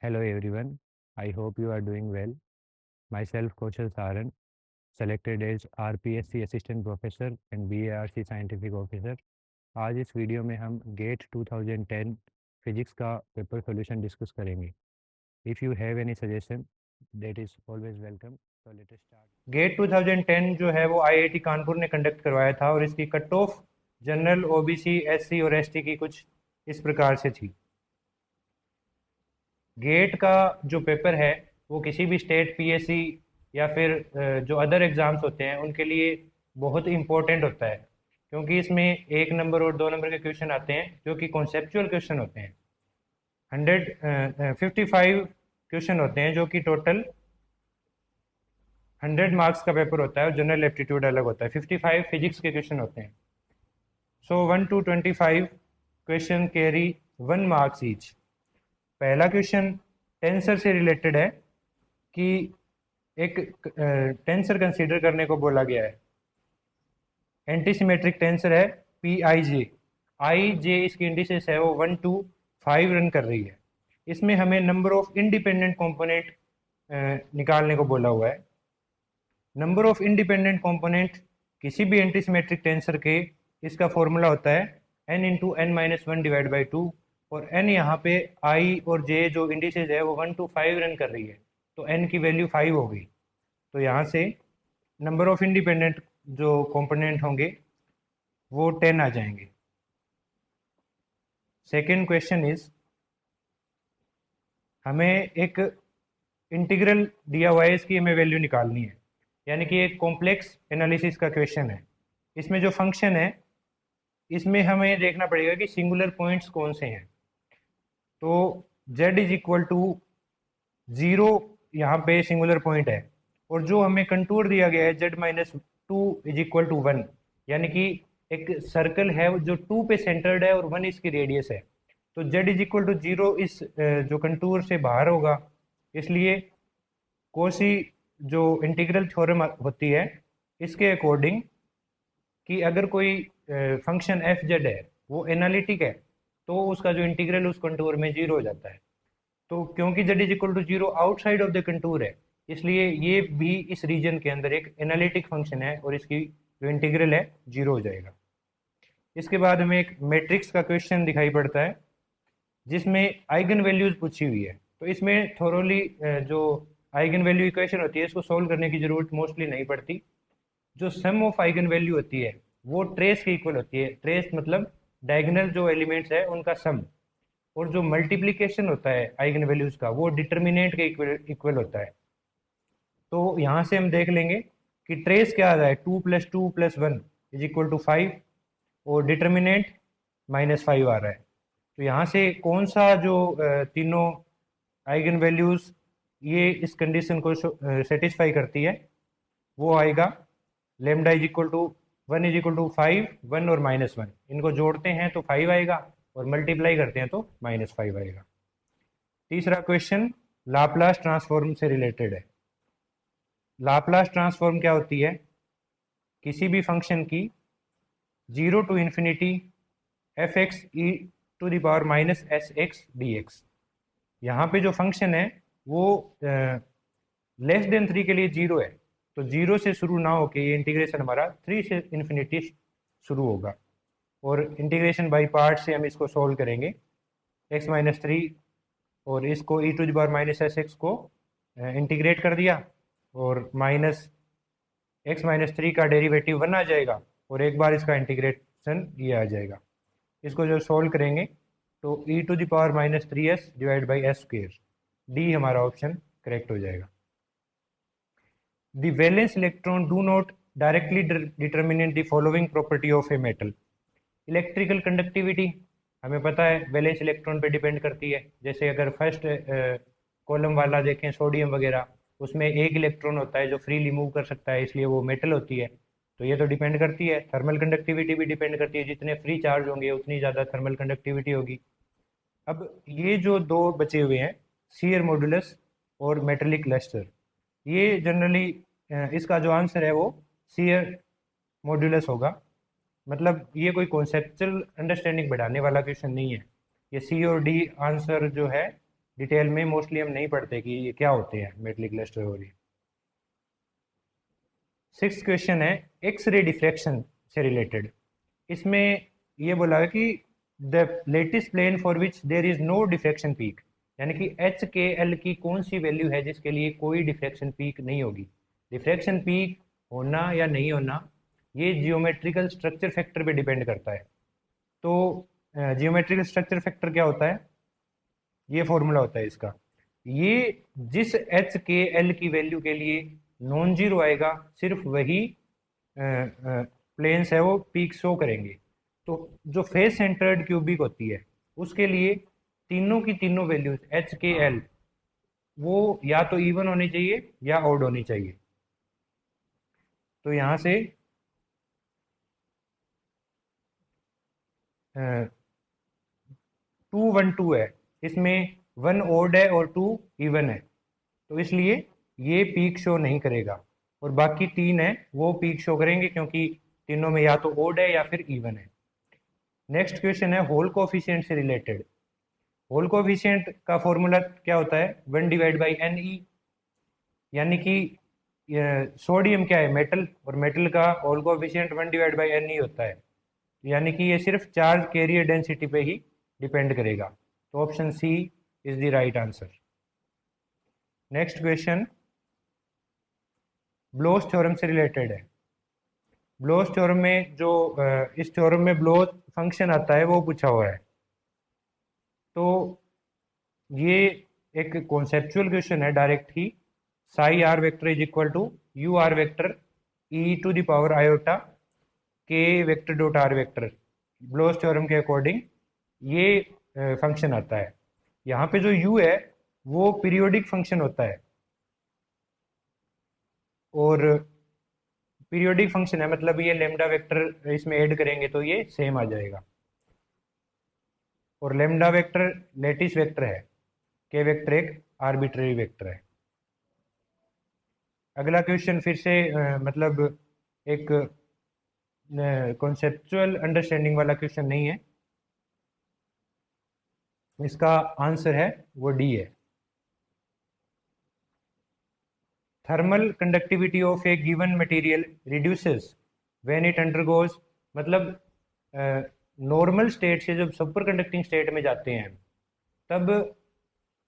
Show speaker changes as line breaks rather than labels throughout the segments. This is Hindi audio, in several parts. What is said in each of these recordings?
Hello everyone. I hope you are doing well. Myself, Kaushal Saran, selected as RPSC Assistant Professor and BARC Scientific Officer. आज इस वीडियो में हम गेट 2010 फिजिक्स का पेपर सॉल्यूशन डिस्कस करेंगे. If you have any suggestion that is always welcome. So let us start.
GATE 2010 जो है वो आईआईटी कानपुर ने कंडक्ट करवाया था और इसकी cut off general OBC SC और एसटी की कुछ इस प्रकार से थी। गेट का जो पेपर है वो किसी भी स्टेट पीएससी या फिर जो अदर एग्ज़ाम्स होते हैं उनके लिए बहुत इम्पोर्टेंट होता है, क्योंकि इसमें 1 नंबर और 2 नंबर के क्वेश्चन आते हैं जो कि कॉन्सेप्चुअल क्वेश्चन होते हैं। 155 क्वेश्चन होते हैं जो कि टोटल 100 मार्क्स का पेपर होता है और जनरल एप्टीट्यूड अलग होता है। 55 फिजिक्स के क्वेश्चन होते हैं। सो 1 to 25 question carry 1 marks each. पहला क्वेश्चन टेंसर से रिलेटेड है कि एक टेंसर कंसीडर करने को बोला गया है। एंटीसिमेट्रिक टेंसर है पी आई जे इसकी इंडिसेस है वो 1 to 5 रन कर रही है। इसमें हमें नंबर ऑफ इंडिपेंडेंट कंपोनेंट निकालने को बोला हुआ है। नंबर ऑफ इंडिपेंडेंट कंपोनेंट किसी भी एंटीसिमेट्रिक टेंसर के इसका फॉर्मूला होता है n into N minus one divide by two, और n यहाँ पे i और j जो इंडिसेज है वो 1 to 5 रन कर रही है, तो n की वैल्यू 5 हो गई। तो यहाँ से नंबर ऑफ इंडिपेंडेंट जो कंपोनेंट होंगे वो 10 आ जाएंगे। सेकेंड क्वेश्चन इज, हमें एक इंटीग्रल दिया हुआ है, इसकी हमें वैल्यू निकालनी है, यानी कि एक कॉम्प्लेक्स एनालिसिस का क्वेश्चन है। इसमें जो फंक्शन है इसमें हमें देखना पड़ेगा कि सिंगुलर पॉइंट्स कौन से हैं। तो z इज इक्वल टू 0 यहाँ पे सिंगुलर पॉइंट है, और जो हमें कंटूर दिया गया है z minus two is equal to 1, यानी कि एक सर्कल है जो 2 पे सेंटर्ड है और 1 इसकी रेडियस है। तो z इज इक्वल टू 0 इस जो कंटूर से बाहर होगा, इसलिए कोसी जो इंटीग्रल थ्योरम होती है इसके अकॉर्डिंग कि अगर कोई फंक्शन एफ जेड है वो एनालिटिक है तो उसका जो इंटीग्रल उस कंटूर में 0 हो जाता है। तो क्योंकि z is equal to 0 outside of the contour है, इसलिए ये भी इस रीजन के अंदर एक एनालिटिक फंक्शन है और इसकी जो इंटीग्रल है 0 हो जाएगा। इसके बाद हमें एक मैट्रिक्स का क्वेश्चन दिखाई पड़ता है जिसमें आइगन वैल्यूज पूछी हुई है। तो इसमें थोरोली जो आइगन वैल्यू इक्वेशन होती है इसको सोल्व करने की जरूरत मोस्टली नहीं पड़ती। जो सम ऑफ आइगन वैल्यू होती है वो ट्रेस के इक्वल होती है। ट्रेस मतलब डायगोनल जो एलिमेंट्स है उनका सम, और जो मल्टीप्लिकेशन होता है आइगन वैल्यूज का वो डिटर्मिनेंट के इक्वल होता है। तो यहाँ से हम देख लेंगे कि ट्रेस क्या आ रहा है, 2 + 2 + 1 इज इक्वल टू 5, और डिटर्मिनेंट -5 आ रहा है। तो यहाँ से कौन सा जो तीनों आइगन वैल्यूज ये इस कंडीशन को सेटिस्फाई करती है वो आएगा lambda is equal to 1 is equal to 5, 1 और -1, इनको जोड़ते हैं तो 5 आएगा और मल्टीप्लाई करते हैं तो -5 आएगा। तीसरा क्वेश्चन लाप्लास ट्रांसफॉर्म से रिलेटेड है। लाप्लास ट्रांसफॉर्म क्या होती है, किसी भी फंक्शन की 0 to infinity F X E to the power minus S X D X. यहाँ पे जो फंक्शन है वो लेस देन 3 के लिए 0 है, तो 0 से शुरू ना होके ये इंटीग्रेशन हमारा 3 से इन्फिनिटी शुरू होगा, और इंटीग्रेशन बाई पार्ट से हम इसको सोल्व करेंगे। x-3 और इसको e to the power minus S X को इंटीग्रेट कर दिया, और -x-3 का डेरिवेटिव 1 आ जाएगा, और एक बार इसका इंटीग्रेशन ये आ जाएगा। इसको जो सोल्व करेंगे तो e to the power -3s divide by S square, D हमारा ऑप्शन करेक्ट हो जाएगा। The valence electron do not directly determine the following property of a metal. Electrical conductivity हमें पता है वैलेंस इलेक्ट्रॉन पे डिपेंड करती है। जैसे अगर फर्स्ट कॉलम वाला देखें सोडियम वगैरह, उसमें एक इलेक्ट्रॉन होता है जो फ्रीली मूव कर सकता है, इसलिए वो मेटल होती है। तो ये तो डिपेंड करती है। थर्मल कंडक्टिविटी भी डिपेंड करती है, जितने फ्री चार्ज होंगे उतनी ज़्यादा थर्मल कंडक्टिविटी होगी। अब ये जो दो बचे हुए हैं सीयर मॉडुलस और मेटेलिक लस्टर, ये जनरली इसका जो आंसर है वो सीयर मॉड्यूलस होगा। मतलब ये कोई कॉन्सेप्चुअल अंडरस्टैंडिंग बढ़ाने वाला क्वेश्चन नहीं है। ये सी और डी आंसर जो है डिटेल में मोस्टली हम नहीं पढ़ते कि ये क्या होते हैं metallic cluster ovary. 6th question है एक्स-रे डिफ्रैक्शन से रिलेटेड। इसमें ये बोला है कि the latest plane for which there is no diffraction peak, यानी कि एच के एल की कौन सी वैल्यू है जिसके लिए कोई डिफ्रैक्शन पीक नहीं होगी। डिफ्रैक्शन पीक होना या नहीं होना ये जियोमेट्रिकल स्ट्रक्चर फैक्टर पे डिपेंड करता है। तो जियोमेट्रिकल स्ट्रक्चर फैक्टर क्या होता है, ये फॉर्मूला होता है इसका। ये जिस एच के एल की वैल्यू के लिए नॉन जीरो आएगा सिर्फ वही प्लेन्स है वो पीक शो करेंगे। तो जो फेस सेंटर्ड क्यूबिक होती है उसके लिए तीनों की तीनों वैल्यूज एच के एल वो या तो इवन होनी चाहिए या ऑड होनी चाहिए। तो यहाँ से 2 1 2 है, इसमें 1 ऑड है और 2 इवन है, तो इसलिए ये पीक शो नहीं करेगा। और बाकी 3 है वो पीक शो करेंगे क्योंकि तीनों में या तो ओड है या फिर इवन है। नेक्स्ट क्वेश्चन है होल कोफिशिएंट से रिलेटेड। होल कोफिशिएंट का फॉर्मूला क्या होता है, 1/NE, यानी कि सोडियम क्या है, मेटल, और मेटल का होल कोफिशिएंट 1/NE होता है, यानी कि ये सिर्फ चार्ज कैरियर डेंसिटी पे ही डिपेंड करेगा। तो option C is the right answer. Next question Bloch theorem से रिलेटेड है। ब्लोच थ्योरम में जो इस थ्योरम में ब्लोच फंक्शन आता है वो पूछा हुआ है। तो ये एक कॉन्सेप्चुअल क्वेश्चन है डायरेक्ट ही। Psi r vector is equal to u r vector e to the power iota k vector dot r vector, Bloch theorem के अकॉर्डिंग ये फंक्शन आता है। यहाँ पे जो u है वो पीरियोडिक फंक्शन होता है, और पीरियोडिक फंक्शन है मतलब ये लेमडा वेक्टर इसमें ऐड करेंगे तो ये सेम आ जाएगा। और लेमडा वेक्टर लेटिस वेक्टर है, के वेक्टर एक आर्बिट्रेरी वेक्टर है। अगला क्वेश्चन फिर से मतलब एक कॉन्सेप्चुअल अंडरस्टैंडिंग वाला क्वेश्चन नहीं है, इसका आंसर है वो डी है। Thermal conductivity of A given material reduces when it undergoes, मतलब नॉर्मल स्टेट से जब सुपर कंडक्टिंग स्टेट में जाते हैं तब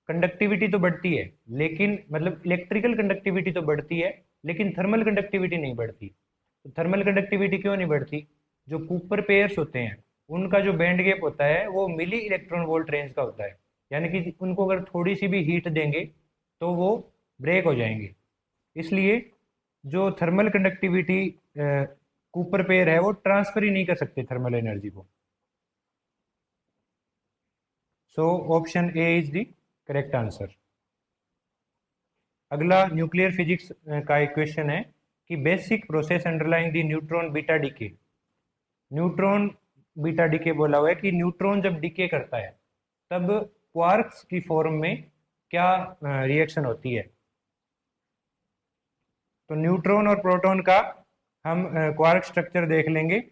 कंडक्टिविटी तो बढ़ती है, लेकिन मतलब इलेक्ट्रिकल कंडक्टिविटी तो बढ़ती है लेकिन थर्मल कंडक्टिविटी नहीं बढ़ती। तो थर्मल कंडक्टिविटी क्यों नहीं बढ़ती, जो कूपर पेयर्स होते हैं उनका जो बैंड गैप होता है वो मिली इलेक्ट्रॉन वोल्ट रेंज का होता है, यानी कि उनको अगर थोड़ी सी भी हीट देंगे तो वो ब्रेक हो जाएंगे। इसलिए जो थर्मल कंडक्टिविटी कूपर पेयर है वो ट्रांसफर ही नहीं कर सकते थर्मल एनर्जी को। So option A is the correct answer. अगला न्यूक्लियर फिजिक्स का एक क्वेश्चन है कि basic process underlying the neutron beta decay. Neutron beta decay बोला हुआ है कि न्यूट्रॉन जब डीके करता है तब क्वार्क्स की फॉर्म में क्या रिएक्शन होती है। तो न्यूट्रॉन और प्रोटॉन का हम क्वार्क स्ट्रक्चर देख लेंगे।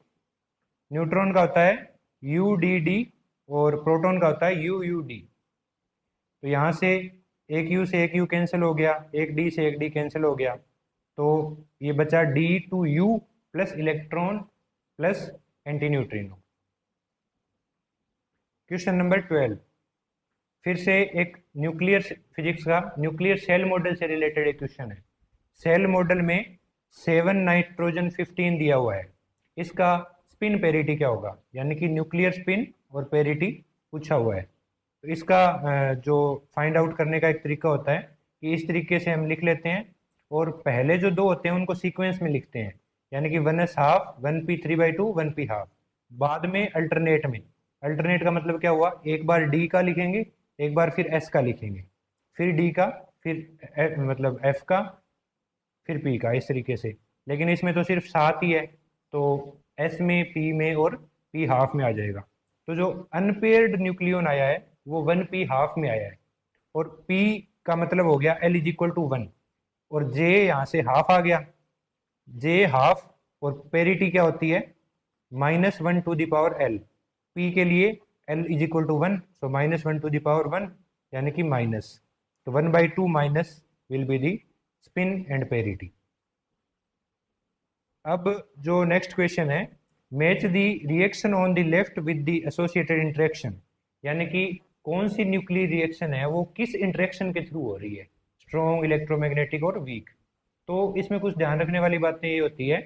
न्यूट्रॉन का होता है यू डी डी और प्रोटॉन का होता है यू यू डी। तो यहाँ से एक यू से एक यू कैंसिल हो गया, एक डी से एक डी कैंसिल हो गया, तो ये बचा D to U plus electron plus antineutrino. Question number 12 फिर से एक न्यूक्लियर फिजिक्स का न्यूक्लियर सेल मॉडल से रिलेटेड एक क्वेश्चन है। सेल मॉडल में 7 नाइट्रोजन 15 दिया हुआ है, इसका स्पिन पेरिटी क्या होगा, यानी कि न्यूक्लियर स्पिन और पेरिटी पूछा हुआ है। तो इसका जो फाइंड आउट करने का एक तरीका होता है कि इस तरीके से हम लिख लेते हैं और पहले जो दो होते हैं उनको सीक्वेंस में लिखते हैं, यानी कि 1s half 1p3/2 1p half, बाद में अल्टरनेट में। अल्टरनेट का मतलब क्या हुआ, एक बार डी का लिखेंगे एक बार फिर एस का लिखेंगे, फिर डी का, फिर मतलब एफ का, फिर पी का, इस तरीके से। लेकिन इसमें तो सिर्फ 7 ही है, तो एस में पी में और पी हाफ में आ जाएगा। तो जो अनपेयर्ड न्यूक्लियन आया है वो 1p हाफ में आया है, और p का मतलब हो गया l इज इक्वल टू 1, और j यहाँ से हाफ आ गया, j हाफ, और पेरिटी क्या होती है -1 to the power l, p के लिए l is equal to 1, so -1 to the power 1, यानी कि माइनस, तो 1/2 minus will be the spin and parity. अब जो नेक्स्ट क्वेश्चन है, match the reaction on the left with the associated interaction, यानी कि कौन सी न्यूक्लियर रिएक्शन है वो किस इंटरेक्शन के थ्रू हो रही है, स्ट्रॉन्ग, इलेक्ट्रोमैग्नेटिक और वीक। तो इसमें कुछ ध्यान रखने वाली बातें ये होती है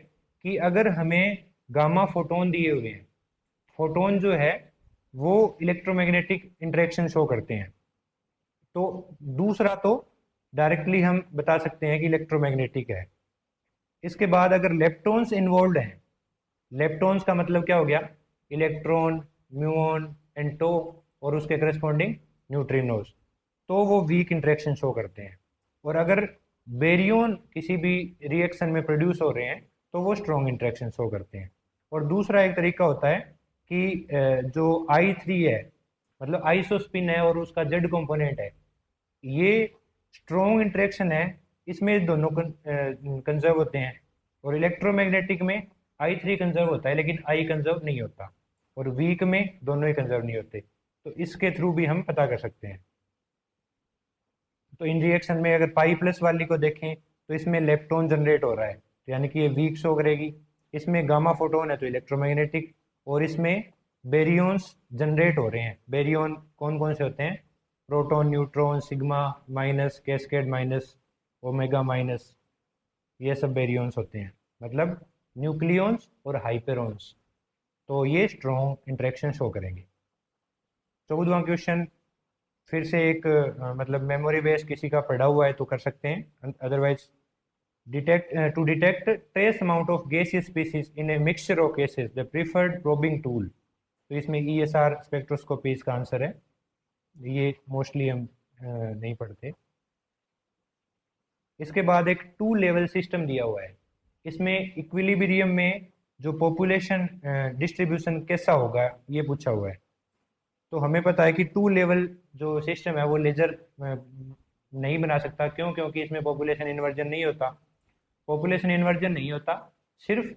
कि अगर हमें गामा फोटोन दिए हुए हैं, फोटोन जो है वो इलेक्ट्रोमैग्नेटिक इंटरेक्शन शो करते हैं, तो दूसरा तो डायरेक्टली हम बता सकते हैं कि इलेक्ट्रोमैग्नेटिक है। इसके बाद अगर लेप्टॉन्स इन्वॉल्व हैं, लेप्टॉन्स का मतलब क्या हो गया, इलेक्ट्रॉन, म्यूऑन एंड टो और उसके करस्पॉन्डिंग न्यूट्रिनोज, तो वो वीक इंटरेक्शन शो करते हैं। और अगर बेरियन किसी भी रिएक्शन में प्रोड्यूस हो रहे हैं तो वो स्ट्रॉन्ग इंटरेक्शन शो करते हैं। और दूसरा एक तरीका होता है कि जो I3 है, मतलब आइसोस्पिन है और उसका जेड कंपोनेंट है, ये स्ट्रॉन्ग इंटरेक्शन है, इसमें दोनों कंजर्व होते हैं। और इलेक्ट्रोमैग्नेटिक में I3 कंजर्व होता है लेकिन I कंजर्व नहीं होता, और वीक में दोनों ही कंजर्व नहीं होते। तो इसके थ्रू भी हम पता कर सकते हैं। तो इन रिएक्शन में अगर पाई प्लस वाली को देखें तो इसमें लेप्टॉन जनरेट हो रहा है, तो यानी कि ये वीक शो करेगी। इसमें गामा फोटोन है तो इलेक्ट्रोमैग्नेटिक, और इसमें बेरियंस जनरेट हो रहे हैं। बेरियन कौन कौन से होते हैं, proton, neutron, sigma minus, cascade minus, omega minus, ये सब बेरियंस होते हैं, मतलब न्यूक्लियॉन्स और हाइपेरॉन्स। तो ये स्ट्रॉन्ग इंटरेक्शन शो करेंगे। 14वां क्वेश्चन फिर से एक मतलब मेमोरी बेस किसी का पढ़ा हुआ है तो कर सकते हैं, otherwise detect to detect trace amount of gaseous species in a mixture of gases the preferred probing tool. तो इसमें ESR स्पेक्ट्रोस्कोपी इसका आंसर है, ये मोस्टली हम नहीं पढ़ते। इसके बाद एक 2 लेवल सिस्टम दिया हुआ है, इसमें इक्विलिब्रियम में जो पॉपुलेशन डिस्ट्रीब्यूशन कैसा होगा ये पूछा हुआ है। तो हमें पता है कि 2 लेवल जो सिस्टम है वो लेजर नहीं बना सकता, क्यों, क्योंकि इसमें पॉपुलेशन इन्वर्जन नहीं होता। पॉपुलेशन इन्वर्जन नहीं होता, सिर्फ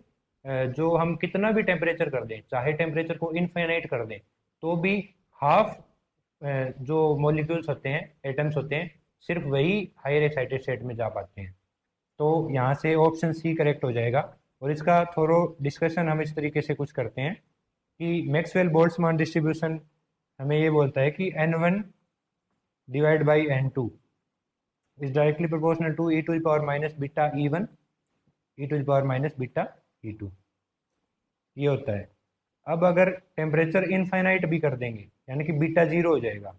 जो हम कितना भी टेम्परेचर कर दें, चाहे टेम्परेचर को इनफाइनाइट कर दें, तो भी हाफ जो मॉलिक्यूल्स होते हैं, एटम्स होते हैं, सिर्फ वही हायर एक्साइटेड स्टेट में जा पाते हैं। तो यहाँ से ऑप्शन सी करेक्ट हो जाएगा। और इसका थोड़ा डिस्कशन हम इस तरीके से कुछ करते हैं कि मैक्सवेल बोल्ट्जमान डिस्ट्रीब्यूशन हमें ये बोलता है कि N1 divide by N2 is directly proportional to e to the power minus beta E1 e to the power minus beta E2, ये होता है। अब अगर टेम्परेचर इनफाइनाइट भी कर देंगे, यानी कि बीटा जीरो हो जाएगा,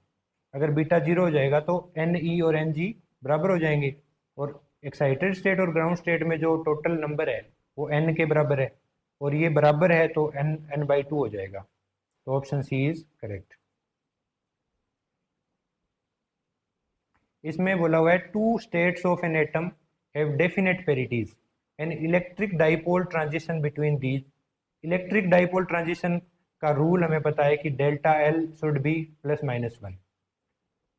अगर बीटा जीरो हो जाएगा तो NE और NG बराबर हो जाएंगे, और एक्साइटेड स्टेट और ग्राउंड स्टेट में जो टोटल नंबर है वो N के बराबर है, और ये बराबर है तो N/2 हो जाएगा। तो ऑप्शन सी इज करेक्ट। इसमें बोला हुआ है 2 states of an atom have definite parities, an electric dipole transition between these. Electric dipole transition का रूल हमें पता है कि डेल्टा L शुड बी +-1,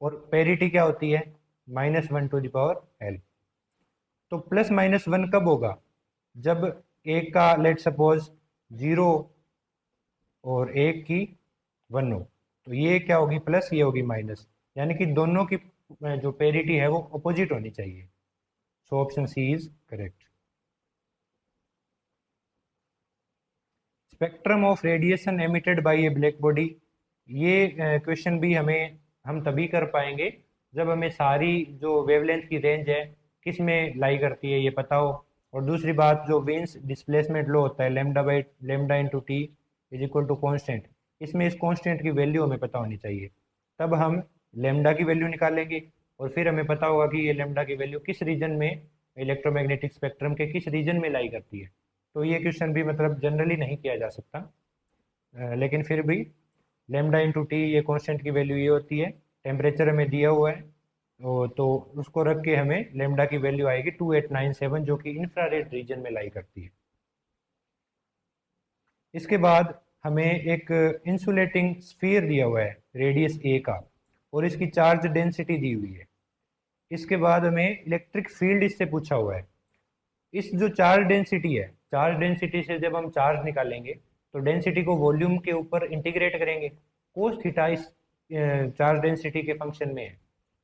और पेरिटी क्या होती है, -1 टू द पावर L। तो +-1 कब होगा, जब एक का लेट सपोज 0 और एक की 1 हो, तो ये क्या होगी प्लस, ये होगी माइनस, यानी कि दोनों की जो पेरिटी है वो अपोजिट होनी चाहिए। So option C is correct. Spectrum of radiation emitted by a black body, ये क्वेश्चन भी हम तभी कर पाएंगे जब हमें सारी जो वेवलेंथ की रेंज है किस में लाई करती है ये पता हो। और दूसरी बात, जो वेन्स डिस्प्लेसमेंट लो होता है lambda into T is equal to constant, इसमें इस कॉन्स्टेंट की वैल्यू हमें पता होनी चाहिए, तब हम लैम्डा की वैल्यू निकालेंगे, और फिर हमें पता होगा कि ये लैम्डा की वैल्यू किस रीजन में, इलेक्ट्रोमैग्नेटिक स्पेक्ट्रम के किस रीजन में लाई करती है। तो ये क्वेश्चन भी मतलब जनरली नहीं किया जा सकता, लेकिन फिर भी लेमडा इंटू टी ये कॉन्स्टेंट की वैल्यू ये होती है, टेम्परेचर हमें दिया हुआ है, तो उसको रख के हमें लेमडा की वैल्यू आएगी 2897, जो कि इंफ्रारेड रीजन में लाई करती है। इसके बाद हमें एक इंसुलेटिंग स्फीयर दिया हुआ है रेडियस a का, और इसकी चार्ज डेंसिटी दी हुई है। इसके बाद हमें इलेक्ट्रिक फील्ड इससे पूछा हुआ है। इस जो चार्ज डेंसिटी है, चार्ज डेंसिटी से जब हम चार्ज निकालेंगे तो डेंसिटी को वॉल्यूम के ऊपर इंटीग्रेट करेंगे, कोस थीटा इस चार्ज डेंसिटी के फंक्शन में है,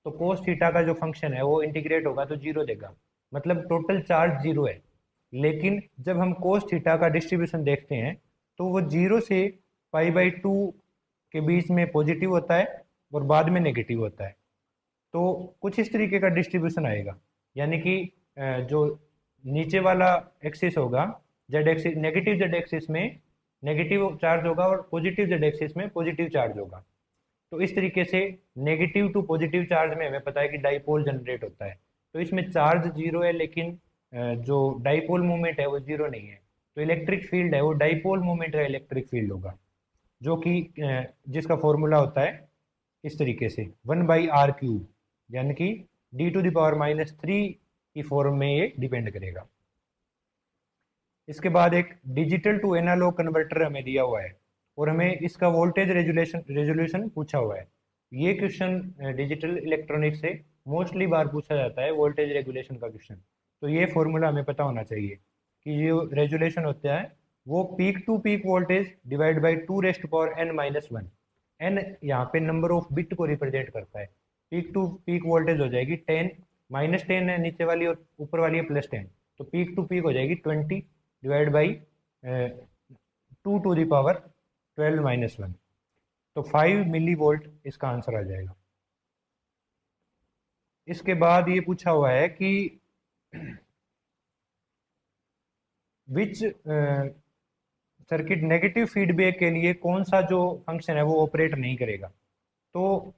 तो कोस थीटा का जो फंक्शन है वो इंटीग्रेट होगा तो जीरो देगा, मतलब टोटल चार्ज जीरो है। लेकिन जब हम कोस थीटा का डिस्ट्रीब्यूशन देखते हैं तो वो जीरो से π/2 के बीच में पॉजिटिव होता है और बाद में नेगेटिव होता है। तो कुछ इस तरीके का डिस्ट्रीब्यूशन आएगा, यानी कि जो नीचे वाला एक्सिस होगा, Z axis, negative Z axis में नेगेटिव चार्ज होगा और पॉजिटिव जेड एक्सिस में पॉजिटिव चार्ज होगा। तो इस तरीके से नेगेटिव टू पॉजिटिव चार्ज में हमें पता है कि डाइपोल जनरेट होता है। तो इसमें चार्ज जीरो है लेकिन जो डाइपोल मोमेंट है वो जीरो नहीं है। तो इलेक्ट्रिक फील्ड है वो डाइपोल मोमेंट का इलेक्ट्रिक फील्ड होगा, जो कि जिसका फॉर्मूला होता है इस तरीके से 1/r³, यानी कि d⁻³ की फॉर्म में ये डिपेंड करेगा। इसके बाद एक डिजिटल टू एनालॉग कन्वर्टर हमें दिया हुआ है और हमें इसका वोल्टेज रेजोल्यूशन पूछा हुआ है। ये क्वेश्चन डिजिटल इलेक्ट्रॉनिक्स से मोस्टली बार पूछा जाता है, वोल्टेज रेगुलेशन का क्वेश्चन। तो ये फॉर्मूला हमें पता होना चाहिए कि जो रेजोल्यूशन होता है वो peak to peak voltage divide by 2⁻n−1। n यहाँ पे नंबर ऑफ बिट को रिप्रेजेंट करता है। पीक टू पीक वोल्टेज हो जाएगी 10, -10 है नीचे वाली और ऊपर वाली है +10, तो पीक टू पीक हो जाएगी 20 डिवाइड बाई 2⁻12−1। तो 5 मिली वोल्ट इसका आंसर आ जाएगा। इसके बाद ये पूछा हुआ है कि विच सर्किट नेगेटिव फीडबैक के लिए कौन सा जो फंक्शन है वो ऑपरेट नहीं करेगा। तो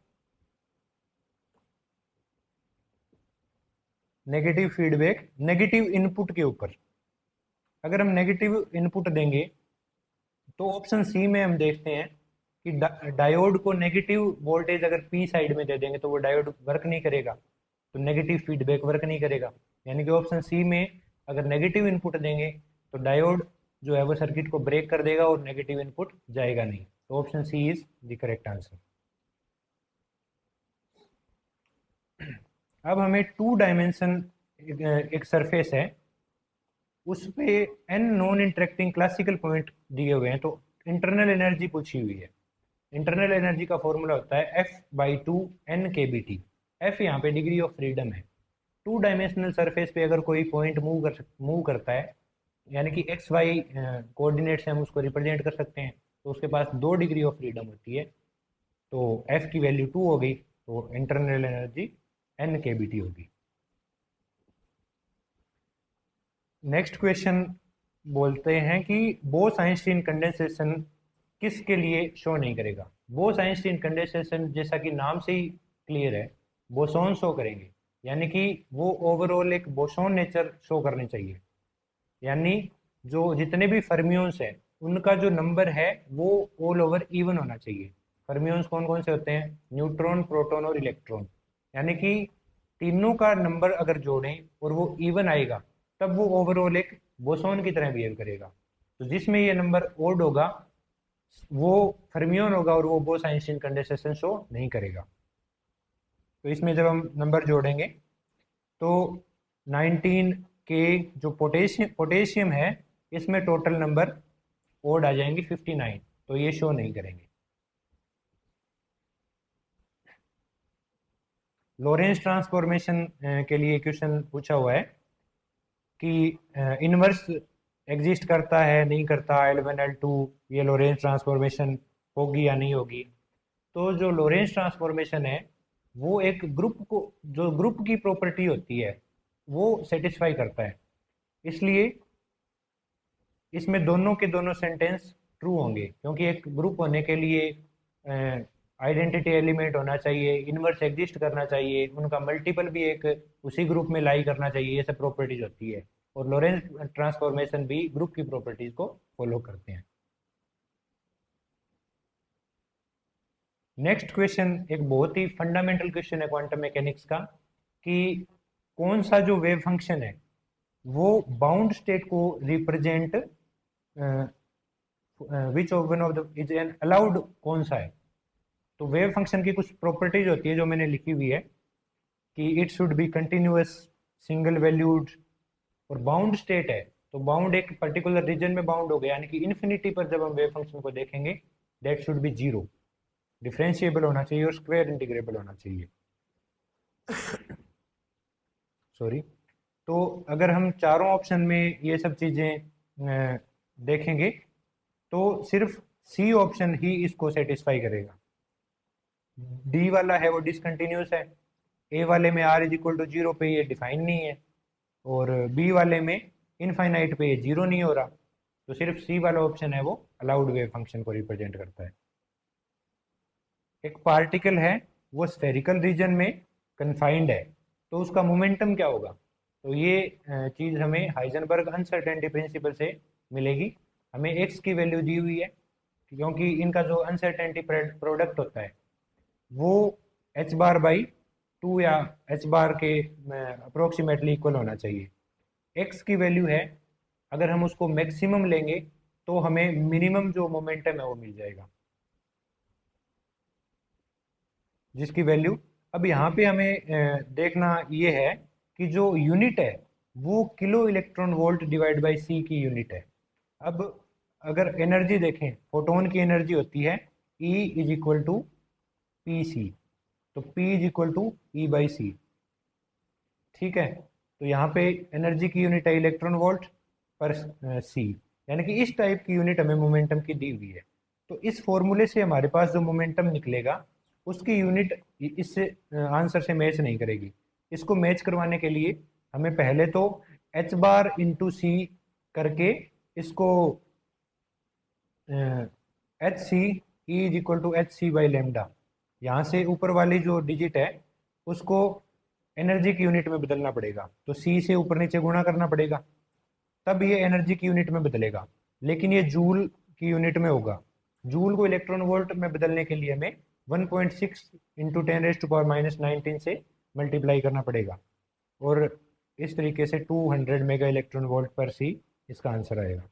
नेगेटिव फीडबैक नेगेटिव इनपुट के ऊपर, अगर हम नेगेटिव इनपुट देंगे तो ऑप्शन सी में हम देखते हैं कि डायोड को नेगेटिव वोल्टेज अगर पी साइड में दे देंगे तो वो डायोड वर्क नहीं करेगा, तो नेगेटिव फीडबैक वर्क नहीं करेगा। यानी कि ऑप्शन सी में अगर नेगेटिव इनपुट देंगे तो डायोड जो है वो सर्किट को ब्रेक कर देगा और नेगेटिव इनपुट जाएगा नहीं। तो option C is the correct answer. अब हमें 2 डायमेंशन एक सरफेस है, उस पे n non interacting classical point दिए हुए हैं, तो इंटरनल एनर्जी पूछी हुई है। इंटरनल एनर्जी का फॉर्मूला होता है F/2 n/kBT। F यहाँ पे डिग्री ऑफ फ्रीडम है। 2 डायमेंशनल सरफेस पे अगर कोई पॉइंट मूव करता है, यानी कि एक्स वाई कोऑर्डिनेट से हम उसको रिप्रेजेंट कर सकते हैं, तो उसके पास 2 डिग्री ऑफ फ्रीडम होती है। तो F की वैल्यू 2 हो गई, तो इंटरनल एनर्जी n/kBT होगी। नेक्स्ट क्वेश्चन बोलते हैं कि बोस आइंस्टीन कंडेंसेशन किसके लिए शो नहीं करेगा। बोस आइंस्टीन कंडेंसेशन जैसा कि नाम से ही क्लियर है, बोसॉन शो करेंगे, यानी कि वो ओवरऑल एक बोसॉन नेचर शो करनी चाहिए। यानी जो जितने भी फर्मियोन्स हैं उनका जो नंबर है वो ऑल ओवर इवन होना चाहिए। फर्मियोन्स कौन कौन से होते हैं? न्यूट्रॉन, प्रोटॉन और इलेक्ट्रॉन। यानी कि तीनों का नंबर अगर जोड़ें और वो इवन आएगा तब वो ओवरऑल एक बोसॉन की तरह बिहेव करेगा। तो जिसमें ये नंबर ओड होगा वो फर्मियोन होगा और वो बोस आइंस्टीन कंडेंसेशन शो नहीं करेगा। तो इसमें जब हम नंबर जोड़ेंगे तो 19 के जो पोटेशियम है इसमें टोटल नंबर ओड आ जाएंगे 59, तो ये शो नहीं करेंगे। लॉरेंस ट्रांसफॉर्मेशन के लिए क्वेश्चन पूछा हुआ है कि इनवर्स एग्जिस्ट करता है नहीं करता, L1 L2, ये लॉरेंस ट्रांसफॉर्मेशन होगी या नहीं होगी। तो जो लॉरेंस ट्रांसफॉर्मेशन है वो एक ग्रुप को, जो ग्रुप की प्रॉपर्टी होती है वो सेटिस्फाई करता है, इसलिए इसमें दोनों के दोनों सेंटेंस ट्रू होंगे, क्योंकि एक ग्रुप होने के लिए आइडेंटिटी एलिमेंट होना चाहिए, इनवर्स एग्जिस्ट करना चाहिए, उनका मल्टीपल भी एक उसी ग्रुप में लाई करना चाहिए, ये सब प्रॉपर्टीज होती है। और लॉरेंस ट्रांसफॉर्मेशन भी ग्रुप की प्रॉपर्टीज को फॉलो करते हैं। नेक्स्ट क्वेश्चन एक बहुत ही फंडामेंटल क्वेश्चन है क्वांटम मैकेनिक्स का, कि कौन सा जो वेव फंक्शन है वो बाउंड स्टेट को represent which one of the is an allowed, कौन सा है। तो वेव फंक्शन की कुछ प्रॉपर्टीज होती है जो मैंने लिखी हुई है कि it should be continuous, single valued, और बाउंड स्टेट है तो बाउंड एक पर्टिकुलर रीजन में बाउंड हो गया, यानी कि इन्फिनिटी पर जब हम वेव फंक्शन को देखेंगे that should be zero, differentiable होना चाहिए और स्क्वायर इंटीग्रेबल होना चाहिए। सॉरी। तो अगर हम चारों ऑप्शन में ये सब चीज़ें देखेंगे तो सिर्फ सी ऑप्शन ही इसको सेटिस्फाई करेगा। डी वाला है वो डिसकंटिन्यूस है, ए वाले में R is equal to zero पे ये डिफाइन नहीं है, और बी वाले में इनफाइनाइट पे ये जीरो नहीं हो रहा। तो सिर्फ सी वाला ऑप्शन है वो अलाउड वेव फंक्शन को रिप्रेजेंट करता है। एक पार्टिकल है वो स्फेरिकल रीजन में कन्फाइंड है, तो उसका मोमेंटम क्या होगा? तो ये चीज़ हमें हाइजेनबर्ग अनसर्टेनिटी प्रिंसिपल से मिलेगी। हमें एक्स की वैल्यू दी हुई है क्योंकि इनका जो अनसर्टेनिटी प्रोडक्ट होता है वो एच बार बाई टू या एच बार के अप्रोक्सीमेटली इक्वल होना चाहिए। एक्स की वैल्यू है, अगर हम उसको मैक्सिमम लेंगे तो हमें मिनिमम जो मोमेंटम है वो मिल जाएगा, जिसकी वैल्यू अब यहाँ पे हमें देखना ये है कि जो यूनिट है वो kilo electron volt divide by c की यूनिट है। अब अगर एनर्जी देखें, फोटोन की एनर्जी होती है E is equal to p c, तो P is equal to e by c. ठीक है, तो यहाँ पे एनर्जी की यूनिट है इलेक्ट्रॉन वोल्ट पर सी, यानी कि इस टाइप की यूनिट हमें मोमेंटम की दी हुई है। तो इस फॉर्मूले से हमारे पास जो मोमेंटम निकलेगा उसकी यूनिट इस आंसर से मैच नहीं करेगी। इसको मैच करवाने के लिए हमें पहले तो एच बार इंटू सी करके इसको H C E is equal to H C by lambda, यहाँ से ऊपर वाली जो डिजिट है उसको एनर्जी की यूनिट में बदलना पड़ेगा, तो सी से ऊपर नीचे गुणा करना पड़ेगा, तब ये एनर्जी की यूनिट में बदलेगा। लेकिन ये जूल की यूनिट में होगा। जूल को इलेक्ट्रॉन वोल्ट में बदलने के लिए हमें 1.6 इंटू 10⁻⁻19 से मल्टीप्लाई करना पड़ेगा, और इस तरीके से 200 मेगा इलेक्ट्रॉन वोल्ट पर सी इसका आंसर आएगा।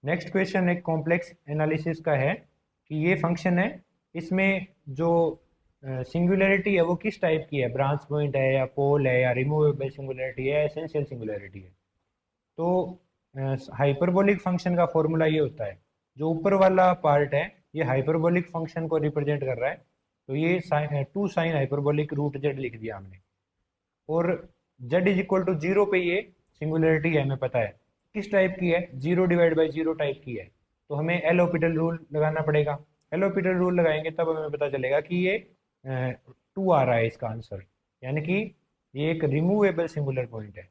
नेक्स्ट क्वेश्चन एक कॉम्प्लेक्स एनालिसिस का है कि ये फंक्शन है, इसमें जो सिंगुलैरिटी है वो किस टाइप की है, ब्रांच पॉइंट है या पोल है या रिमूवेबल सिंगुलैरिटी है, एसेंशियल सिंगुलैरिटी है। तो हाइपरबोलिक फंक्शन का फॉर्मूला ये होता है, जो ऊपर वाला पार्ट है ये हाइपरबोलिक फंक्शन को रिप्रेजेंट कर रहा है, तो ये two sine hyperbolic root Z लिख दिया हमने, और Z is equal to zero पे ये सिंगुलैरिटी है, हमें पता है किस टाइप की है, zero divide by zero type की है। तो हमें एल ऑपिटल रूल लगाना पड़ेगा। एल ऑपिटल रूल लगाएंगे तब हमें पता चलेगा कि ये टू आ रहा है इसका आंसर, यानी कि ये एक रिमूवेबल सिंगुलर पॉइंट है।